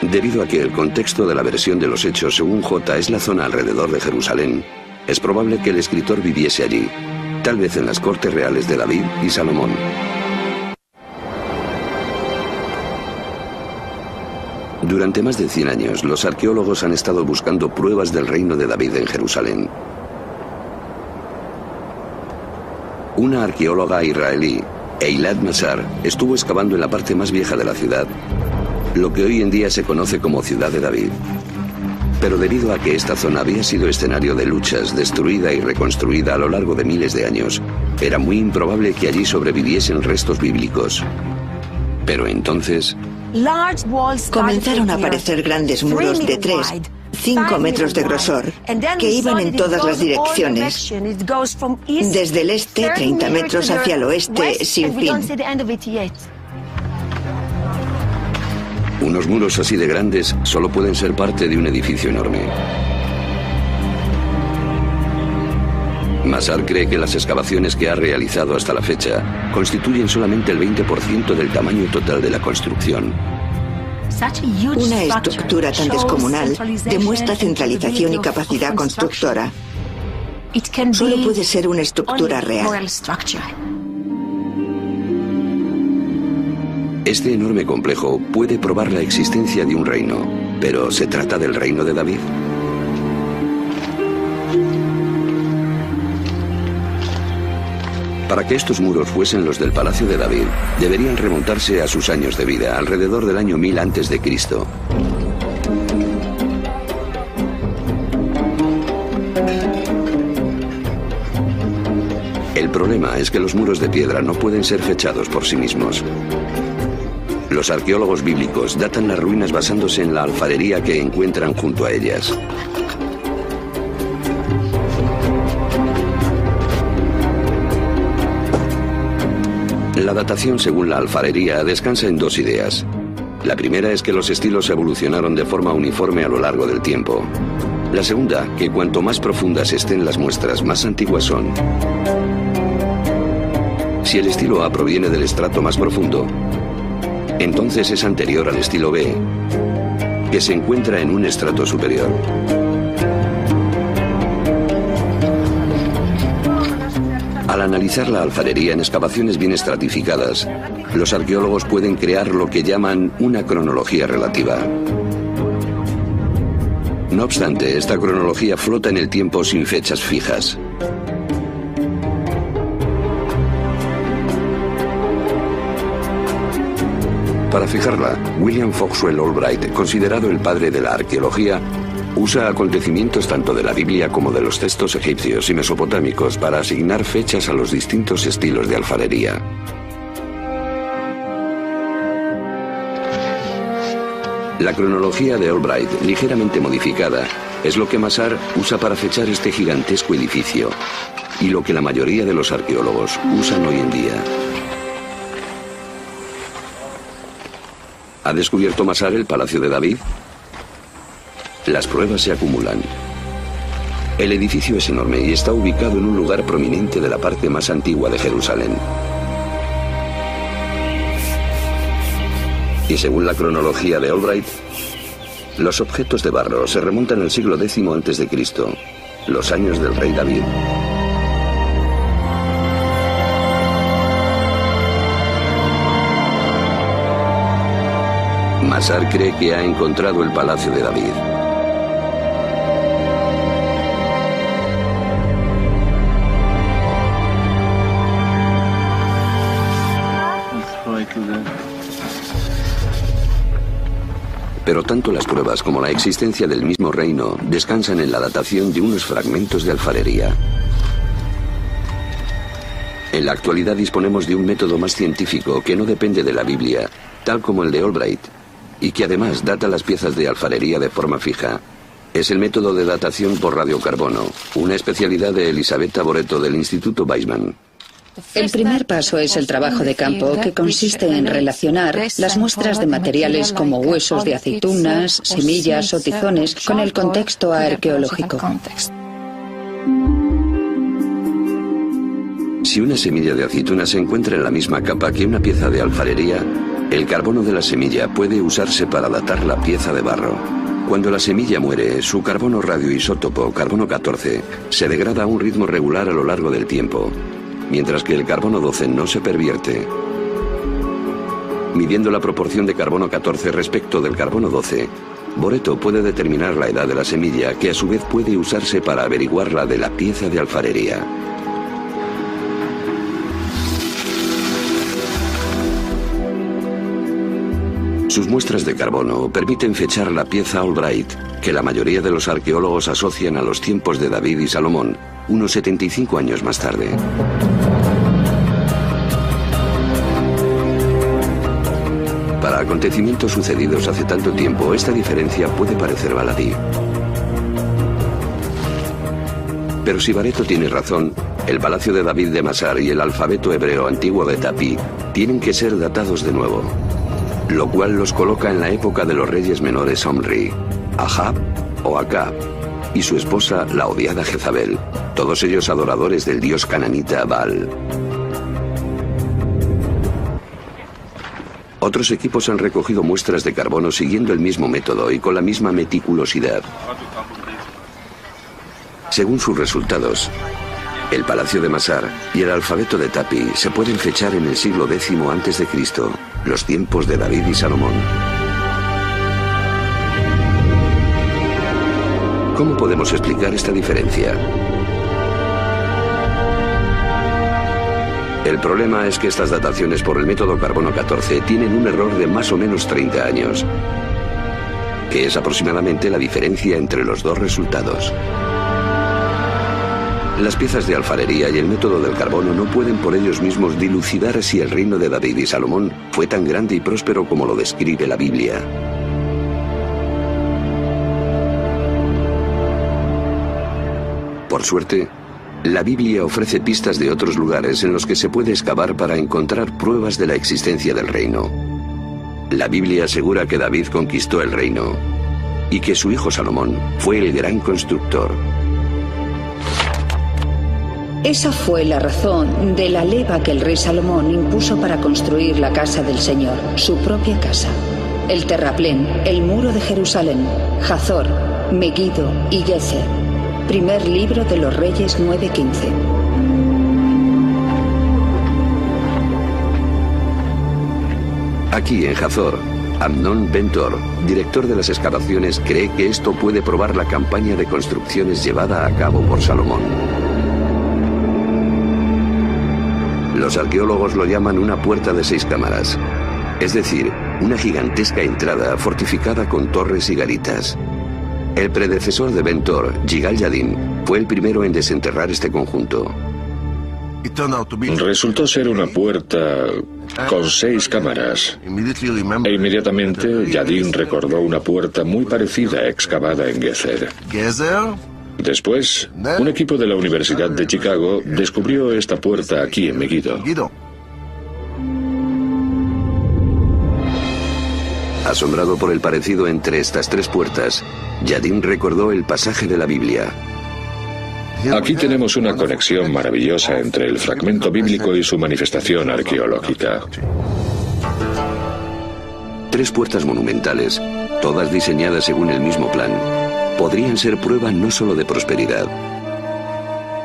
Debido a que el contexto de la versión de los Hechos según J es la zona alrededor de Jerusalén, es probable que el escritor viviese allí, tal vez en las cortes reales de David y Salomón. Durante más de 100 años, los arqueólogos han estado buscando pruebas del reino de David en Jerusalén. Una arqueóloga israelí, Eilat Mazar, estuvo excavando en la parte más vieja de la ciudad, lo que hoy en día se conoce como Ciudad de David. Pero debido a que esta zona había sido escenario de luchas, destruida y reconstruida a lo largo de miles de años, era muy improbable que allí sobreviviesen restos bíblicos. Pero entonces comenzaron a aparecer grandes muros de 3-5 metros de grosor que iban en todas las direcciones, desde el este 30 metros hacia el oeste sin fin. Unos muros así de grandes solo pueden ser parte de un edificio enorme. Mazar cree que las excavaciones que ha realizado hasta la fecha constituyen solamente el 20% del tamaño total de la construcción. Una estructura tan descomunal demuestra centralización y capacidad constructora. Solo puede ser una estructura real. Este enorme complejo puede probar la existencia de un reino, pero ¿se trata del reino de David? Para que estos muros fuesen los del Palacio de David, deberían remontarse a sus años de vida, alrededor del año 1000 a.C. El problema es que los muros de piedra no pueden ser fechados por sí mismos. Los arqueólogos bíblicos datan las ruinas basándose en la alfarería que encuentran junto a ellas. La datación según la alfarería descansa en 2 ideas. La primera es que los estilos evolucionaron de forma uniforme a lo largo del tiempo. La segunda, que cuanto más profundas estén las muestras, más antiguas son. Si el estilo A proviene del estrato más profundo, entonces es anterior al estilo B, que se encuentra en un estrato superior. Al analizar la alfarería en excavaciones bien estratificadas, los arqueólogos pueden crear lo que llaman una cronología relativa. No obstante, esta cronología flota en el tiempo sin fechas fijas. Para fijarla, William Foxwell Albright, considerado el padre de la arqueología, usa acontecimientos tanto de la Biblia como de los textos egipcios y mesopotámicos para asignar fechas a los distintos estilos de alfarería. La cronología de Albright, ligeramente modificada, es lo que Mazar usa para fechar este gigantesco edificio y lo que la mayoría de los arqueólogos usan hoy en día. ¿Ha descubierto Mazar el Palacio de David? Las pruebas se acumulan. El edificio es enorme y está ubicado en un lugar prominente de la parte más antigua de Jerusalén. Y según la cronología de Albright, Los objetos de barro se remontan al siglo X a.C., los años del rey David. Masar cree que ha encontrado el palacio de David. Pero tanto las pruebas como la existencia del mismo reino descansan en la datación de unos fragmentos de alfarería. En la actualidad disponemos de un método más científico que no depende de la Biblia, tal como el de Albright, y que además data las piezas de alfarería de forma fija. Es el método de datación por radiocarbono, una especialidad de Elisabetta Boretto del Instituto Weizmann. El primer paso es el trabajo de campo, que consiste en relacionar las muestras de materiales como huesos de aceitunas, semillas o tizones con el contexto arqueológico. Si una semilla de aceituna se encuentra en la misma capa que una pieza de alfarería, el carbono de la semilla puede usarse para datar la pieza de barro. Cuando la semilla muere, su carbono radioisótopo, carbono 14, se degrada a un ritmo regular a lo largo del tiempo, mientras que el carbono 12 no se pervierte. Midiendo la proporción de carbono 14 respecto del carbono 12, Boretto puede determinar la edad de la semilla, que a su vez puede usarse para averiguar la de la pieza de alfarería. Sus muestras de carbono permiten fechar la pieza Albright, que la mayoría de los arqueólogos asocian a los tiempos de David y Salomón, unos 75 años más tarde. Para acontecimientos sucedidos hace tanto tiempo, esta diferencia puede parecer baladí. Pero si Boretto tiene razón, el palacio de David de Masar y el alfabeto hebreo antiguo de Tapi tienen que ser datados de nuevo, lo cual los coloca en la época de los reyes menores Omri, Ahab o Acab, y su esposa, la odiada Jezabel, todos ellos adoradores del dios cananita Baal. Otros equipos han recogido muestras de carbono siguiendo el mismo método y con la misma meticulosidad. Según sus resultados, el palacio de Masar y el alfabeto de Tapi se pueden fechar en el siglo X a.C., los tiempos de David y Salomón. ¿Cómo podemos explicar esta diferencia? El problema es que estas dataciones por el método carbono 14 tienen un error de más o menos 30 años, que es aproximadamente la diferencia entre los dos resultados. Las piezas de alfarería y el método del carbono no pueden por ellos mismos dilucidar si el reino de David y Salomón fue tan grande y próspero como lo describe la Biblia. Por suerte, la Biblia ofrece pistas de otros lugares en los que se puede excavar para encontrar pruebas de la existencia del reino. La Biblia asegura que David conquistó el reino y que su hijo Salomón fue el gran constructor. Esa fue la razón de la leva que el rey Salomón impuso para construir la casa del Señor, su propia casa. El terraplén, el muro de Jerusalén, Hazor, Megiddo y Gezer. Primer libro de los Reyes 9:15. Aquí en Hazor, Amnon Ben-Tor, director de las excavaciones, cree que esto puede probar la campaña de construcciones llevada a cabo por Salomón. Los arqueólogos lo llaman una puerta de 6 cámaras, es decir, una gigantesca entrada fortificada con torres y garitas. El predecesor de Ben-Tor, Yigal Yadin, fue el primero en desenterrar este conjunto. Resultó ser una puerta con 6 cámaras. E inmediatamente Yadin recordó una puerta muy parecida excavada en Gezer. Después, un equipo de la Universidad de Chicago descubrió esta puerta aquí en Megiddo. Asombrado por el parecido entre estas 3 puertas, Yadin recordó el pasaje de la Biblia. Aquí tenemos una conexión maravillosa entre el fragmento bíblico y su manifestación arqueológica. 3 puertas monumentales, todas diseñadas según el mismo plan, podrían ser prueba no solo de prosperidad,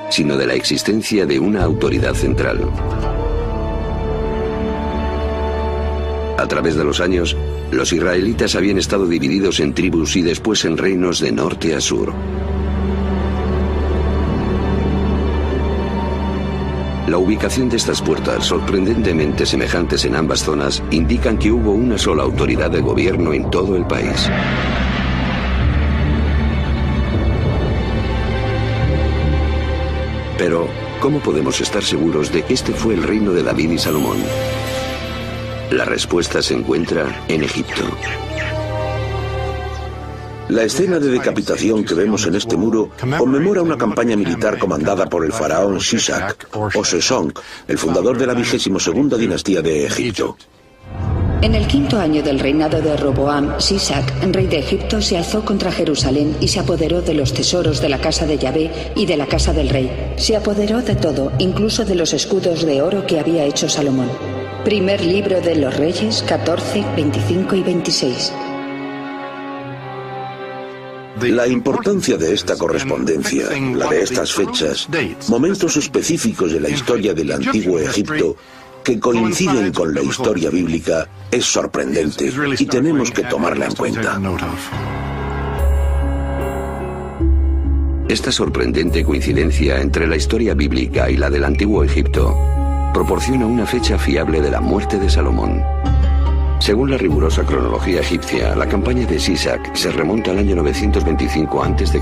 sino de la existencia de una autoridad central. A través de los años, los israelitas habían estado divididos en tribus y después en reinos de norte a sur. La ubicación de estas puertas, sorprendentemente semejantes en ambas zonas, indican que hubo una sola autoridad de gobierno en todo el país. Pero, ¿cómo podemos estar seguros de que este fue el reino de David y Salomón? La respuesta se encuentra en Egipto. La escena de decapitación que vemos en este muro conmemora una campaña militar comandada por el faraón Sisac, o Sesonk, el fundador de la 22ª dinastía de Egipto. En el 5º año del reinado de Roboam, Sisac, rey de Egipto, se alzó contra Jerusalén y se apoderó de los tesoros de la casa de Yahvé y de la casa del rey. Se apoderó de todo, incluso de los escudos de oro que había hecho Salomón. Primer libro de los Reyes, 14, 25 y 26. La importancia de esta correspondencia, la de estas fechas, momentos específicos de la historia del antiguo Egipto, que coinciden con la historia bíblica, es sorprendente y tenemos que tomarla en cuenta. Esta sorprendente coincidencia entre la historia bíblica y la del antiguo Egipto proporciona una fecha fiable de la muerte de Salomón. Según la rigurosa cronología egipcia, la campaña de Sisac se remonta al año 925 a.C.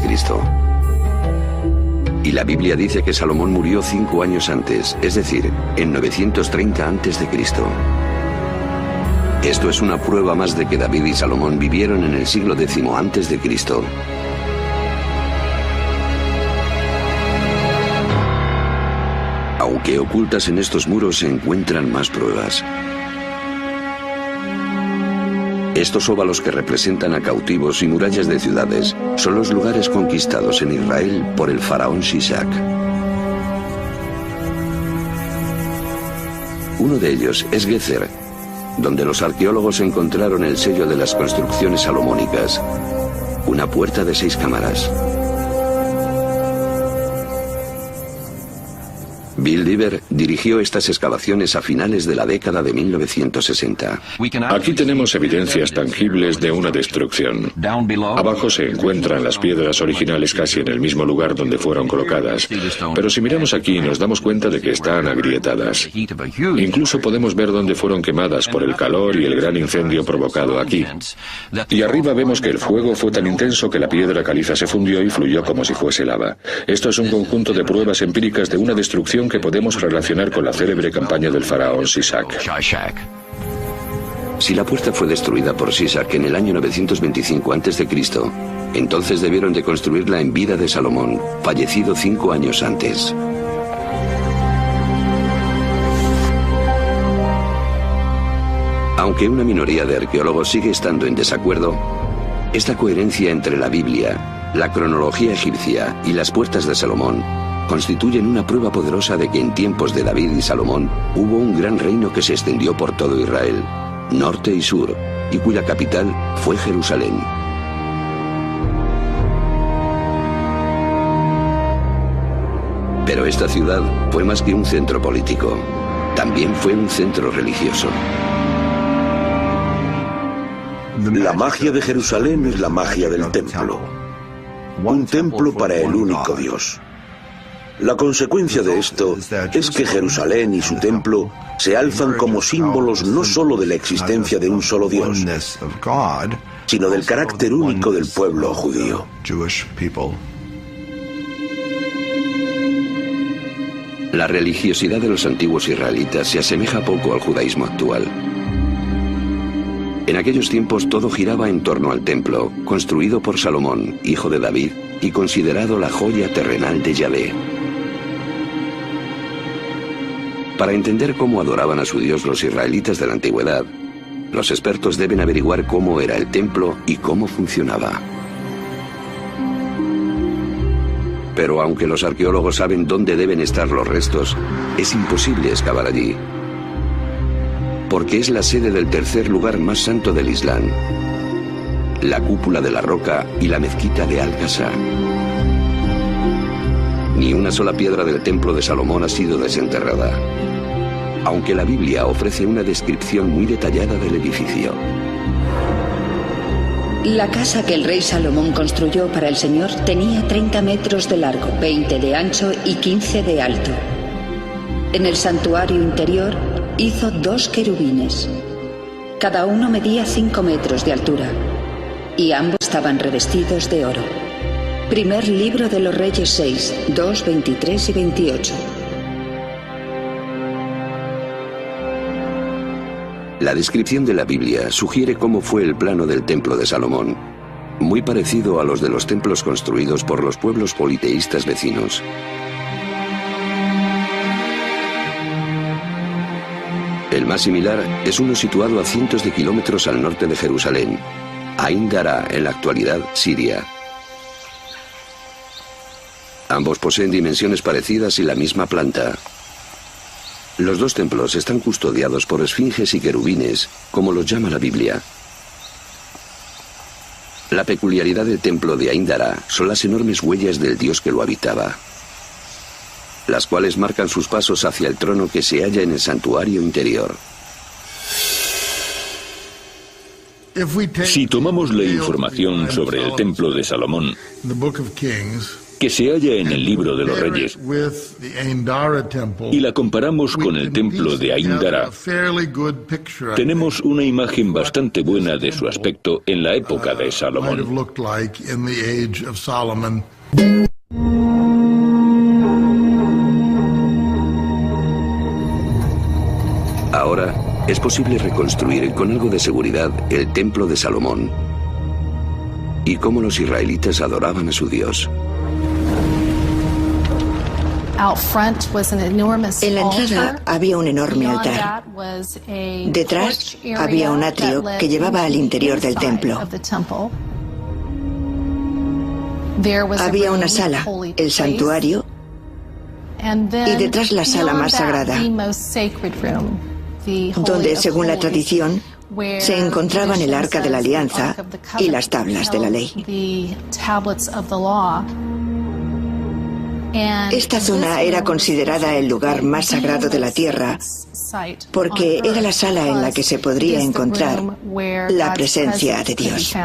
Y la Biblia dice que Salomón murió 5 años antes, es decir, en 930 a.C. Esto es una prueba más de que David y Salomón vivieron en el siglo X a.C. Aunque ocultas en estos muros se encuentran más pruebas. Estos óvalos que representan a cautivos y murallas de ciudades son los lugares conquistados en Israel por el faraón Sisac. Uno de ellos es Gezer, donde los arqueólogos encontraron el sello de las construcciones salomónicas, una puerta de 6 cámaras. Bill Dever dirigió estas excavaciones a finales de la década de 1960. Aquí tenemos evidencias tangibles de una destrucción. Abajo se encuentran las piedras originales casi en el mismo lugar donde fueron colocadas, pero si miramos aquí nos damos cuenta de que están agrietadas. Incluso podemos ver dónde fueron quemadas por el calor y el gran incendio provocado aquí. Y arriba vemos que el fuego fue tan intenso que la piedra caliza se fundió y fluyó como si fuese lava. Esto es un conjunto de pruebas empíricas de una destrucción que podemos relacionar con la célebre campaña del faraón Sisac. Si la puerta fue destruida por Sisac en el año 925 a.C., entonces debieron de construirla en vida de Salomón, fallecido 5 años antes. Aunque una minoría de arqueólogos sigue estando en desacuerdo, esta coherencia entre la Biblia, la cronología egipcia y las puertas de Salomón constituyen una prueba poderosa de que en tiempos de David y Salomón hubo un gran reino que se extendió por todo Israel, norte y sur, y cuya capital fue Jerusalén. Pero esta ciudad fue más que un centro político, también fue un centro religioso. La magia de Jerusalén es la magia del templo. Un templo para el único Dios. La consecuencia de esto es que Jerusalén y su templo se alzan como símbolos no solo de la existencia de un solo Dios, sino del carácter único del pueblo judío. La religiosidad de los antiguos israelitas se asemeja poco al judaísmo actual. En aquellos tiempos todo giraba en torno al templo, construido por Salomón, hijo de David, y considerado la joya terrenal de Yahvé. Para entender cómo adoraban a su Dios los israelitas de la antigüedad, los expertos deben averiguar cómo era el templo y cómo funcionaba. Pero aunque los arqueólogos saben dónde deben estar los restos, es imposible excavar allí. porque es la sede del tercer lugar más santo del Islam, la cúpula de la roca y la mezquita de Al-Aqsa. Ni una sola piedra del templo de Salomón ha sido desenterrada, aunque la Biblia ofrece una descripción muy detallada del edificio. La casa que el rey Salomón construyó para el Señor tenía 30 metros de largo, 20 de ancho y 15 de alto. En el santuario interior hizo 2 querubines. Cada uno medía 5 metros de altura y ambos estaban revestidos de oro. Primer libro de los Reyes 6, 2, 23 y 28. La descripción de la Biblia sugiere cómo fue el plano del templo de Salomón, muy parecido a los de los templos construidos por los pueblos politeístas vecinos. El más similar es uno situado a cientos de kilómetros al norte de Jerusalén, Ain Dara, en la actualidad Siria. Ambos poseen dimensiones parecidas y la misma planta. Los dos templos están custodiados por esfinges y querubines, como los llama la Biblia. La peculiaridad del templo de Ain Dara son las enormes huellas del dios que lo habitaba, las cuales marcan sus pasos hacia el trono que se halla en el santuario interior. Si tomamos la información sobre el templo de Salomón, que se halla en el libro de los Reyes, y la comparamos con el templo de Ain Dara, tenemos una imagen bastante buena de su aspecto en la época de Salomón. Ahora es posible reconstruir con algo de seguridad el templo de Salomón y cómo los israelitas adoraban a su Dios. En la entrada había un enorme altar. Detrás había un atrio que llevaba al interior del templo. Había una sala, el santuario, y detrás la sala más sagrada, donde, según la tradición, se encontraban el Arca de la Alianza y las tablas de la ley. Esta zona era considerada el lugar más sagrado de la tierra porque era la sala en la que se podría encontrar la presencia de Dios.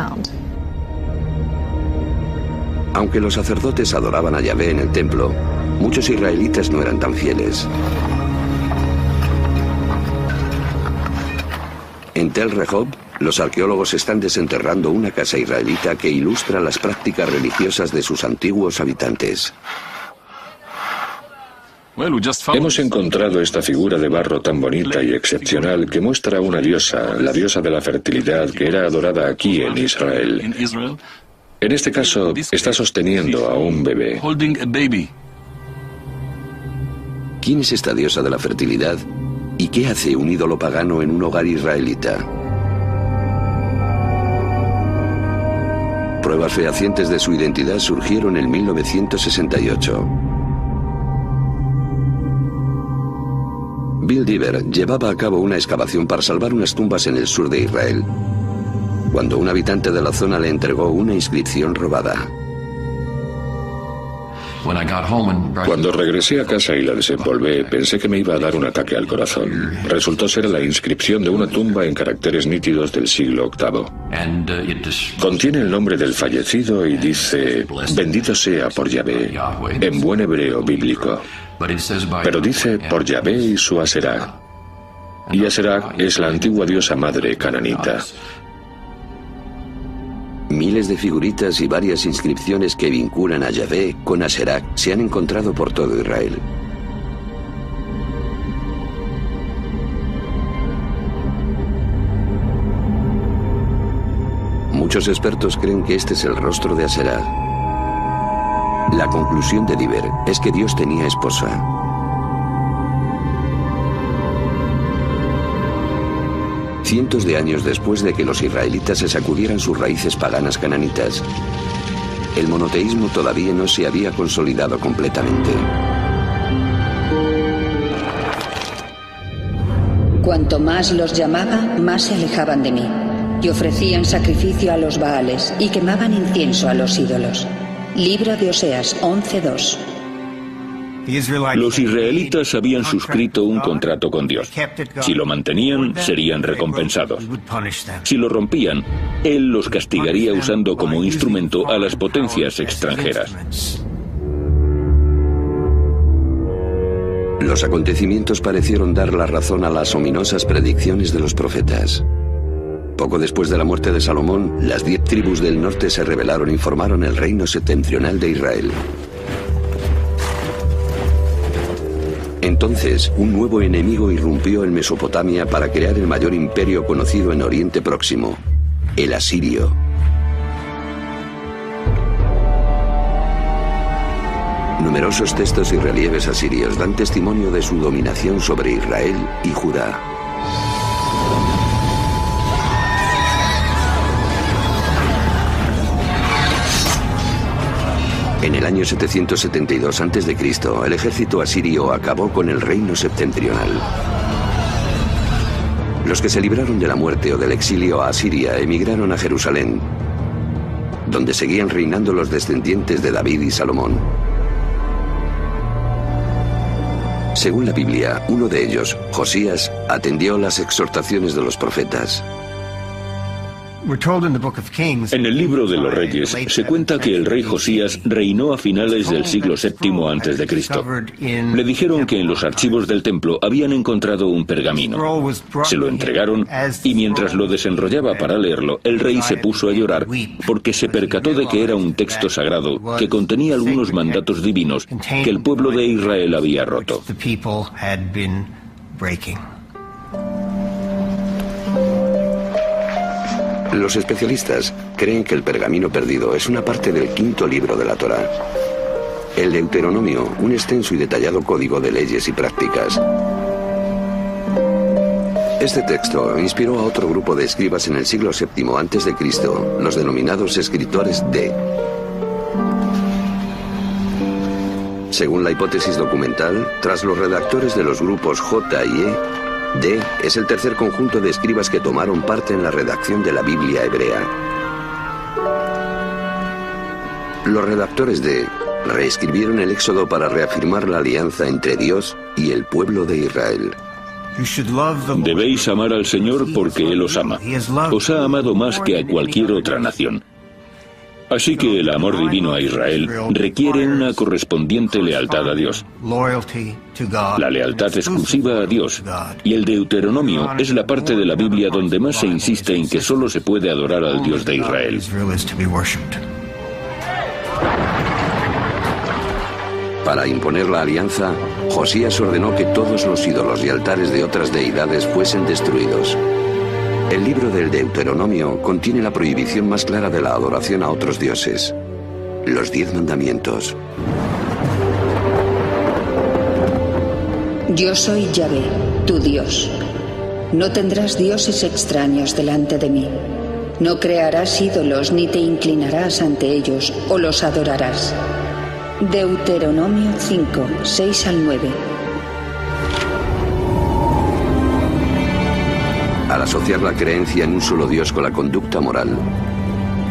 Aunque los sacerdotes adoraban a Yahvé en el templo, muchos israelitas no eran tan fieles. En Tel Rehob, los arqueólogos están desenterrando una casa israelita que ilustra las prácticas religiosas de sus antiguos habitantes. Hemos encontrado esta figura de barro tan bonita y excepcional que muestra una diosa, la diosa de la fertilidad, que era adorada aquí en Israel. En este caso, está sosteniendo a un bebé. ¿Quién es esta diosa de la fertilidad? ¿Y qué hace un ídolo pagano en un hogar israelita? Pruebas fehacientes de su identidad surgieron en 1968. Bill Diver llevaba a cabo una excavación para salvar unas tumbas en el sur de Israel, cuando un habitante de la zona le entregó una inscripción robada. Cuando regresé a casa y la desenvolvé, pensé que me iba a dar un ataque al corazón. Resultó ser la inscripción de una tumba en caracteres nítidos del siglo VIII. Contiene el nombre del fallecido y dice: bendito sea por Yahvé, en buen hebreo bíblico. Pero dice por Yahvé y su Aserá. Y Aserá es la antigua diosa madre cananita. Miles de figuritas y varias inscripciones que vinculan a Yahvé con Aserá se han encontrado por todo Israel. Muchos expertos creen que este es el rostro de Aserá. La conclusión de Diver es que Dios tenía esposa. Cientos de años después de que los israelitas se sacudieran sus raíces paganas cananitas, el monoteísmo todavía no se había consolidado completamente. Cuanto más los llamaba, más se alejaban de mí, y ofrecían sacrificio a los Baales y quemaban incienso a los ídolos. Libro de Oseas 11:2. Los israelitas habían suscrito un contrato con Dios. Si lo mantenían, serían recompensados. Si lo rompían, Él los castigaría usando como instrumento a las potencias extranjeras. Los acontecimientos parecieron dar la razón a las ominosas predicciones de los profetas. Poco después de la muerte de Salomón, las 10 tribus del norte se rebelaron y formaron el reino septentrional de Israel. Entonces, un nuevo enemigo irrumpió en Mesopotamia para crear el mayor imperio conocido en Oriente Próximo, el asirio. Numerosos textos y relieves asirios dan testimonio de su dominación sobre Israel y Judá. En el año 772 a.C., el ejército asirio acabó con el reino septentrional. Los que se libraron de la muerte o del exilio a Asiria emigraron a Jerusalén, donde seguían reinando los descendientes de David y Salomón. Según la Biblia, uno de ellos, Josías, atendió las exhortaciones de los profetas. En el libro de los Reyes se cuenta que el rey Josías reinó a finales del siglo VII a.C. Le dijeron que en los archivos del templo habían encontrado un pergamino. Se lo entregaron y mientras lo desenrollaba para leerlo, el rey se puso a llorar porque se percató de que era un texto sagrado que contenía algunos mandatos divinos que el pueblo de Israel había roto. Los especialistas creen que el pergamino perdido es una parte del 5.º libro de la Torá. El Deuteronomio, un extenso y detallado código de leyes y prácticas. Este texto inspiró a otro grupo de escribas en el siglo VII a.C., los denominados escritores D. Según la hipótesis documental, tras los redactores de los grupos J y E, D es el tercer conjunto de escribas que tomaron parte en la redacción de la Biblia hebrea. Los redactores D reescribieron el Éxodo para reafirmar la alianza entre Dios y el pueblo de Israel. Debéis amar al Señor porque Él os ama. Os ha amado más que a cualquier otra nación. Así que el amor divino a Israel requiere una correspondiente lealtad a Dios. La lealtad exclusiva a Dios. Y el Deuteronomio es la parte de la Biblia donde más se insiste en que solo se puede adorar al Dios de Israel. Para imponer la alianza, Josías ordenó que todos los ídolos y altares de otras deidades fuesen destruidos. El libro del Deuteronomio contiene la prohibición más clara de la adoración a otros dioses, los 10 mandamientos. Yo soy Yahvé, tu Dios. No tendrás dioses extraños delante de mí. No crearás ídolos ni te inclinarás ante ellos o los adorarás. Deuteronomio 5, 6 al 9. Al asociar la creencia en un solo Dios con la conducta moral,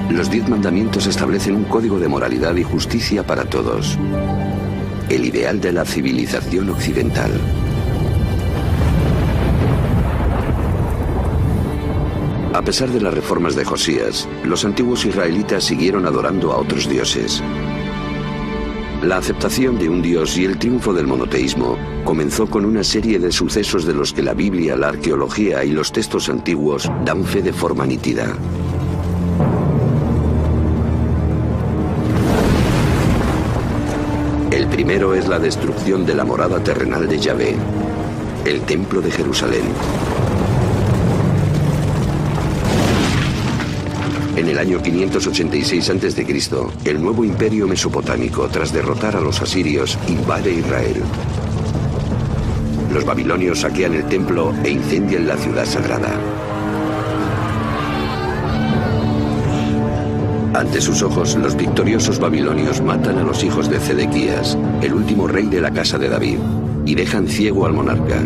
los 10 mandamientos establecen un código de moralidad y justicia para todos, el ideal de la civilización occidental. A pesar de las reformas de Josías, los antiguos israelitas siguieron adorando a otros dioses. La aceptación de un dios y el triunfo del monoteísmo comenzó con una serie de sucesos de los que la Biblia, la arqueología y los textos antiguos dan fe de forma nítida. El primero es la destrucción de la morada terrenal de Yahvé, el Templo de Jerusalén. En el año 586 a.C., el nuevo imperio mesopotámico, tras derrotar a los asirios, invade Israel. Los babilonios saquean el templo e incendian la ciudad sagrada. Ante sus ojos, los victoriosos babilonios matan a los hijos de Zedequías, el último rey de la casa de David, y dejan ciego al monarca.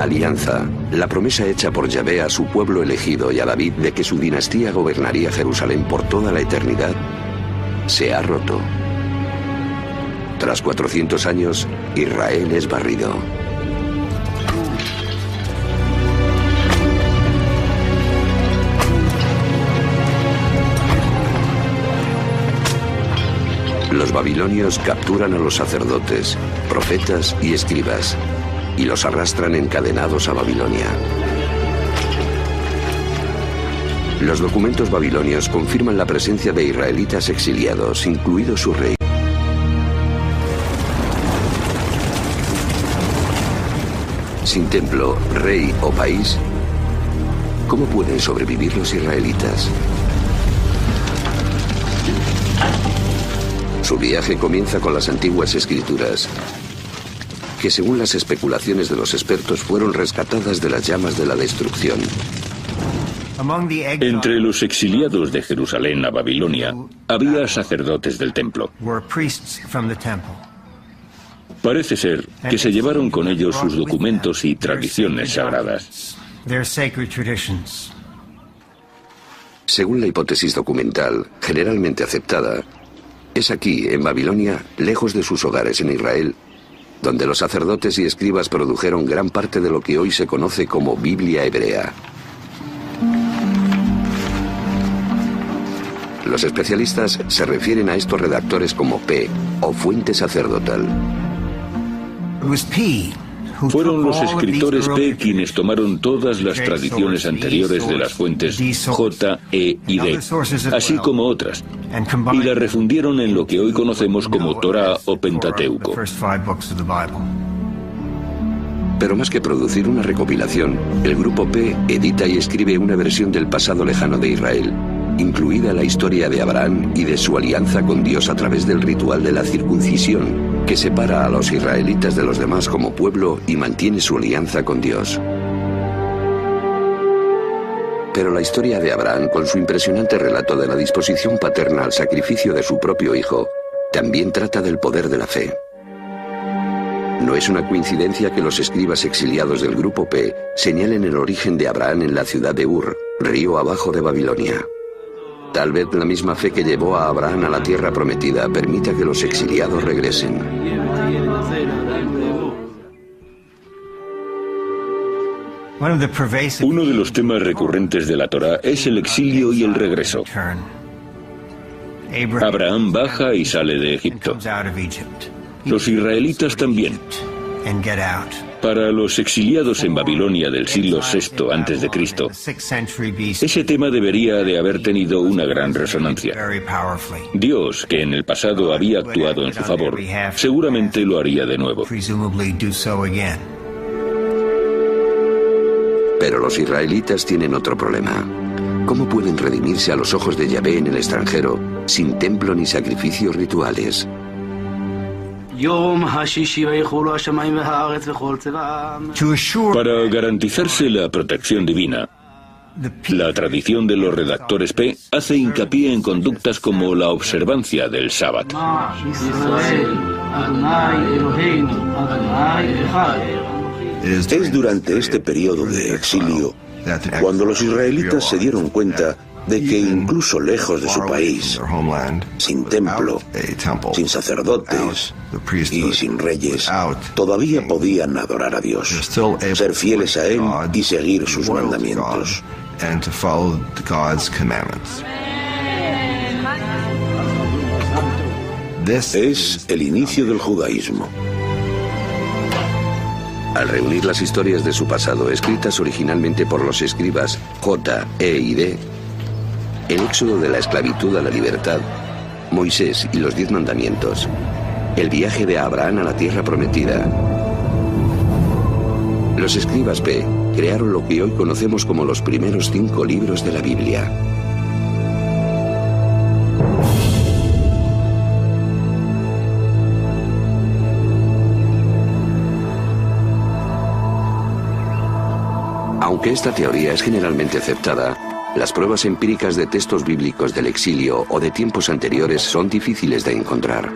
alianza, la promesa hecha por Yahvé a su pueblo elegido y a David de que su dinastía gobernaría Jerusalén por toda la eternidad, se ha roto. Tras 400 años, Israel es barrido. Los babilonios capturan a los sacerdotes, profetas y escribas, y los arrastran encadenados a Babilonia. Los documentos babilonios confirman la presencia de israelitas exiliados, incluido su rey. Sin templo, rey o país, ¿cómo pueden sobrevivir los israelitas? Su viaje comienza con las antiguas escrituras, que según las especulaciones de los expertos fueron rescatadas de las llamas de la destrucción. Entre los exiliados de Jerusalén a Babilonia había sacerdotes del templo. Parece ser que se llevaron con ellos sus documentos y tradiciones sagradas. Según la hipótesis documental, generalmente aceptada, es aquí, en Babilonia, lejos de sus hogares en Israel, donde los sacerdotes y escribas produjeron gran parte de lo que hoy se conoce como Biblia hebrea. Los especialistas se refieren a estos redactores como P, o fuente sacerdotal. Fueron los escritores P quienes tomaron todas las tradiciones anteriores de las fuentes J, E y D, así como otras, y las refundieron en lo que hoy conocemos como Torá o Pentateuco. Pero más que producir una recopilación, el grupo P edita y escribe una versión del pasado lejano de Israel, incluida la historia de Abraham y de su alianza con Dios a través del ritual de la circuncisión, que separa a los israelitas de los demás como pueblo y mantiene su alianza con Dios. Pero la historia de Abraham, con su impresionante relato de la disposición paterna al sacrificio de su propio hijo, también trata del poder de la fe. No es una coincidencia que los escribas exiliados del grupo P señalen el origen de Abraham en la ciudad de Ur, río abajo de Babilonia. Tal vez la misma fe que llevó a Abraham a la tierra prometida permita que los exiliados regresen. Uno de los temas recurrentes de la Torá es el exilio y el regreso. Abraham baja y sale de Egipto. Los israelitas también. Para los exiliados en Babilonia del siglo VI a.C., ese tema debería de haber tenido una gran resonancia. Dios, que en el pasado había actuado en su favor, seguramente lo haría de nuevo. Pero los israelitas tienen otro problema. ¿Cómo pueden redimirse a los ojos de Yahvé en el extranjero, sin templo ni sacrificios rituales? Para garantizarse la protección divina, la tradición de los redactores P hace hincapié en conductas como la observancia del sábado. Es durante este periodo de exilio cuando los israelitas se dieron cuenta de que incluso lejos de su país, sin templo, sin sacerdotes y sin reyes, todavía podían adorar a Dios, ser fieles a Él y seguir sus mandamientos. Es el inicio del judaísmo. Al reunir las historias de su pasado, escritas originalmente por los escribas J, E y D, el éxodo de la esclavitud a la libertad, Moisés y los 10 mandamientos, el viaje de Abraham a la tierra prometida, los escribas P crearon lo que hoy conocemos como los primeros 5 libros de la Biblia. Aunque esta teoría es generalmente aceptada, las pruebas empíricas de textos bíblicos del exilio o de tiempos anteriores son difíciles de encontrar.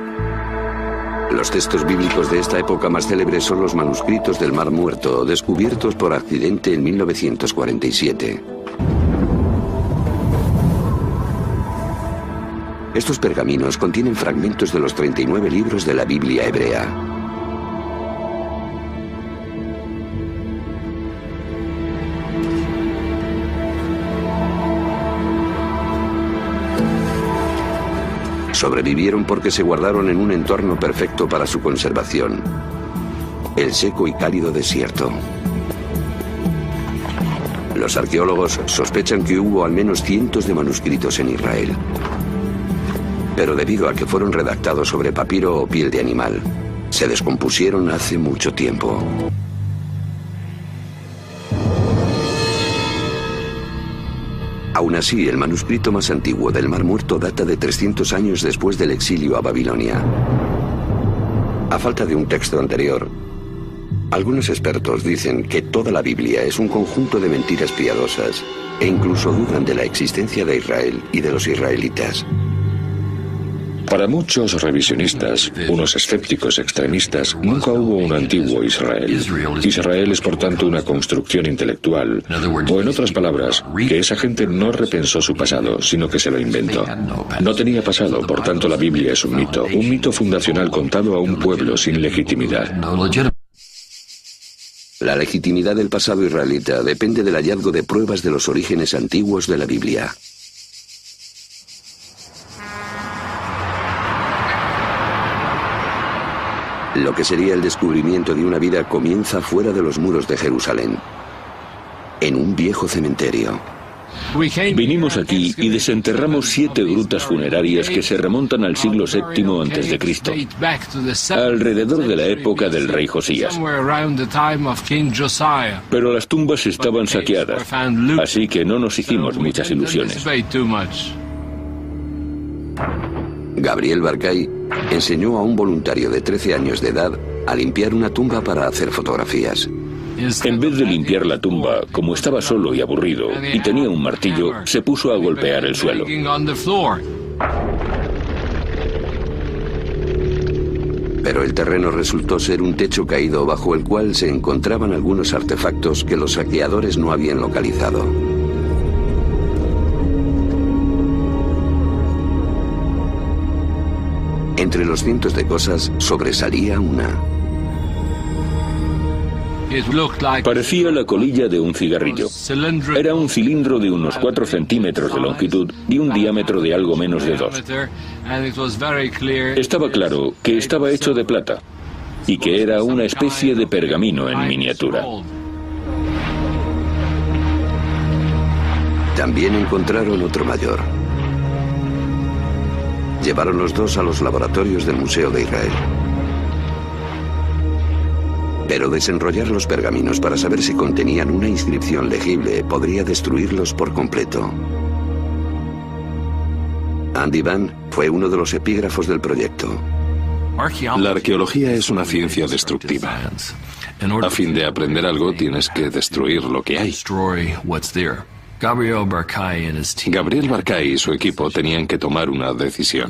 Los textos bíblicos de esta época más célebres son los manuscritos del Mar Muerto, descubiertos por accidente en 1947. Estos pergaminos contienen fragmentos de los 39 libros de la Biblia hebrea. Sobrevivieron porque se guardaron en un entorno perfecto para su conservación: el seco y cálido desierto. Los arqueólogos sospechan que hubo al menos cientos de manuscritos en Israel, pero debido a que fueron redactados sobre papiro o piel de animal, se descompusieron hace mucho tiempo. Aún así, el manuscrito más antiguo del Mar Muerto data de 300 años después del exilio a Babilonia. A falta de un texto anterior, algunos expertos dicen que toda la Biblia es un conjunto de mentiras piadosas e incluso dudan de la existencia de Israel y de los israelitas. Para muchos revisionistas, unos escépticos extremistas, nunca hubo un antiguo Israel. Israel es por tanto una construcción intelectual, o en otras palabras, que esa gente no repensó su pasado, sino que se lo inventó. No tenía pasado, por tanto la Biblia es un mito fundacional contado a un pueblo sin legitimidad. La legitimidad del pasado israelita depende del hallazgo de pruebas de los orígenes antiguos de la Biblia. Lo que sería el descubrimiento de una vida comienza fuera de los muros de Jerusalén, en un viejo cementerio. Vinimos aquí y desenterramos 7 grutas funerarias que se remontan al siglo VII a.C., alrededor de la época del rey Josías. Pero las tumbas estaban saqueadas, así que no nos hicimos muchas ilusiones. Gabriel Barkay enseñó a un voluntario de 13 años de edad a limpiar una tumba para hacer fotografías. En vez de limpiar la tumba, como estaba solo y aburrido y tenía un martillo, se puso a golpear el suelo. Pero el terreno resultó ser un techo caído bajo el cual se encontraban algunos artefactos que los saqueadores no habían localizado. Entre los cientos de cosas sobresalía una. Parecía la colilla de un cigarrillo. Era un cilindro de unos 4 centímetros de longitud y un diámetro de algo menos de 2. Estaba claro que estaba hecho de plata y que era una especie de pergamino en miniatura. También encontraron otro mayor. Llevaron los dos a los laboratorios del Museo de Israel. Pero desenrollar los pergaminos para saber si contenían una inscripción legible podría destruirlos por completo. Andy Van fue uno de los epígrafos del proyecto. La arqueología es una ciencia destructiva. A fin de aprender algo, tienes que destruir lo que hay. Gabriel Barkay y su equipo tenían que tomar una decisión.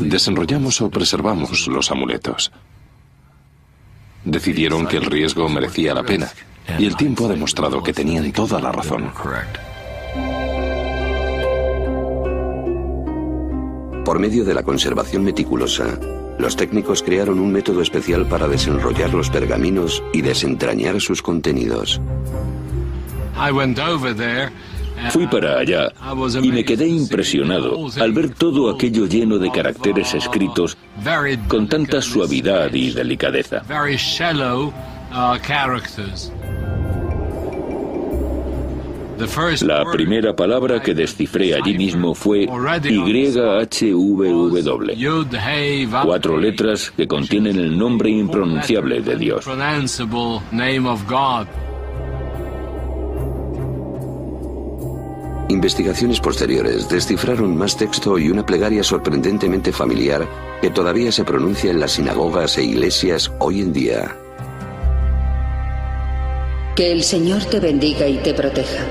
¿Desenrollamos o preservamos los amuletos? Decidieron que el riesgo merecía la pena, y el tiempo ha demostrado que tenían toda la razón. Por medio de la conservación meticulosa, los técnicos crearon un método especial para desenrollar los pergaminos y desentrañar sus contenidos. Fui para allá y me quedé impresionado al ver todo aquello lleno de caracteres escritos con tanta suavidad y delicadeza. La primera palabra que descifré allí mismo fue YHVW, 4 letras que contienen el nombre impronunciable de Dios. Investigaciones posteriores descifraron más texto y una plegaria sorprendentemente familiar que todavía se pronuncia en las sinagogas e iglesias hoy en día. Que el Señor te bendiga y te proteja.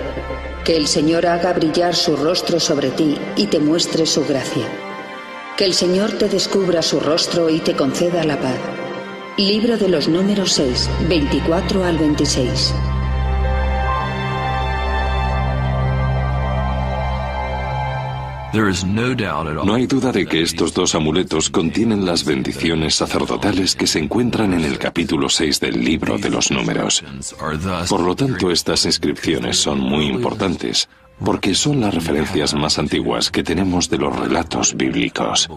Que el Señor haga brillar su rostro sobre ti y te muestre su gracia. Que el Señor te descubra su rostro y te conceda la paz. Libro de los Números 6, 24 al 26. No hay duda de que estos dos amuletos contienen las bendiciones sacerdotales que se encuentran en el capítulo 6 del libro de los Números. Por lo tanto, estas inscripciones son muy importantes, porque son las referencias más antiguas que tenemos de los relatos bíblicos.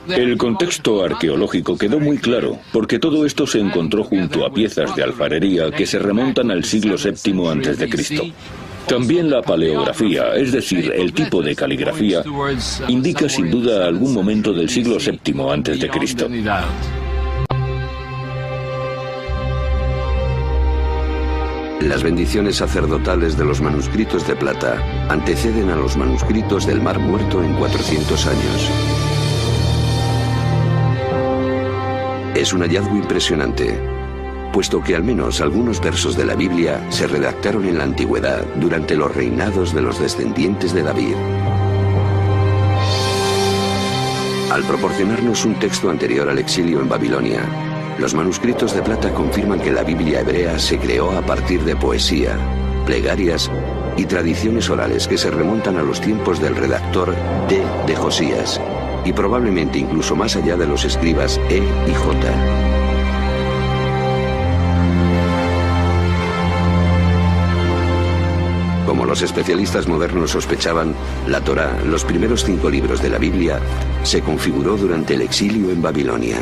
El contexto arqueológico quedó muy claro, porque todo esto se encontró junto a piezas de alfarería que se remontan al siglo VII a.C. También la paleografía, es decir, el tipo de caligrafía, indica sin duda algún momento del siglo VII a.C. Las bendiciones sacerdotales de los manuscritos de plata anteceden a los manuscritos del Mar Muerto en 400 años. Es un hallazgo impresionante, puesto que al menos algunos versos de la Biblia se redactaron en la antigüedad durante los reinados de los descendientes de David. Al proporcionarnos un texto anterior al exilio en Babilonia, los manuscritos de plata confirman que la Biblia hebrea se creó a partir de poesía, plegarias y tradiciones orales que se remontan a los tiempos del redactor de Josías, y probablemente incluso más allá de los escribas E y J. Como los especialistas modernos sospechaban, la Torá, los primeros 5 libros de la Biblia, se configuró durante el exilio en Babilonia.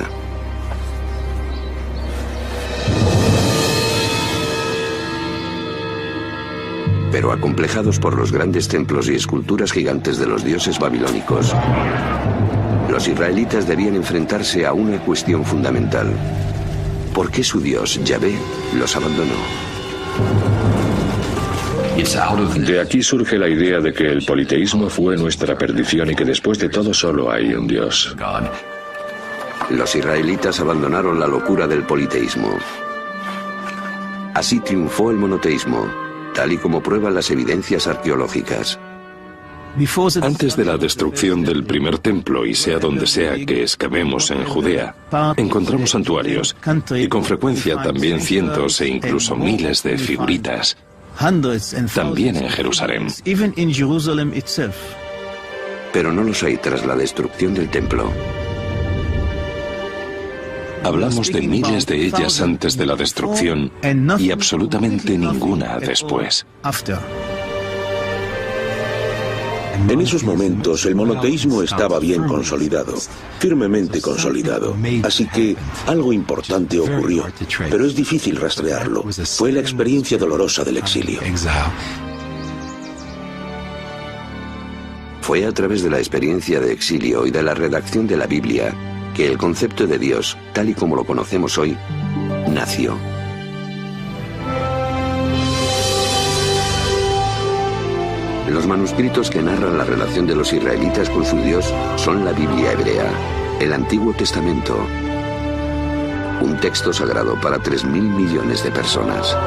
Pero acomplejados por los grandes templos y esculturas gigantes de los dioses babilónicos, los israelitas debían enfrentarse a una cuestión fundamental. ¿Por qué su Dios, Yahvé, los abandonó? De aquí surge la idea de que el politeísmo fue nuestra perdición y que después de todo solo hay un Dios. Los israelitas abandonaron la locura del politeísmo. Así triunfó el monoteísmo, tal y como prueban las evidencias arqueológicas. Antes de la destrucción del primer templo, y sea donde sea que excavemos en Judea, encontramos santuarios y con frecuencia también cientos e incluso miles de figuritas. También en Jerusalén. Pero no los hay tras la destrucción del templo. Hablamos de miles de ellas antes de la destrucción y absolutamente ninguna después. En esos momentos el monoteísmo estaba bien consolidado, firmemente consolidado. Así que algo importante ocurrió, pero es difícil rastrearlo. Fue la experiencia dolorosa del exilio. Fue a través de la experiencia de exilio y de la redacción de la Biblia que el concepto de Dios, tal y como lo conocemos hoy, nació. Los manuscritos que narran la relación de los israelitas con su Dios son la Biblia hebrea, el Antiguo Testamento, un texto sagrado para 3.000 millones de personas.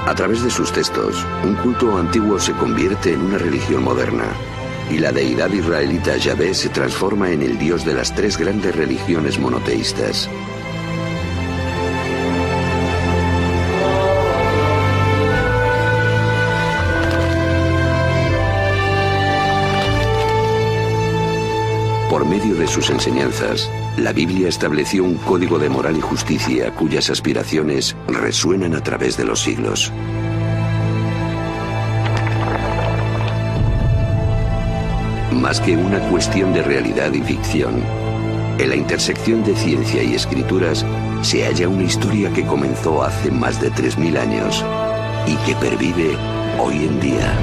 A través de sus textos, un culto antiguo se convierte en una religión moderna, y la deidad israelita Yahvé se transforma en el Dios de las 3 grandes religiones monoteístas. Por medio de sus enseñanzas, la Biblia estableció un código de moral y justicia cuyas aspiraciones resuenan a través de los siglos. Más que una cuestión de realidad y ficción, en la intersección de ciencia y escrituras se halla una historia que comenzó hace más de 3.000 años y que pervive hoy en día.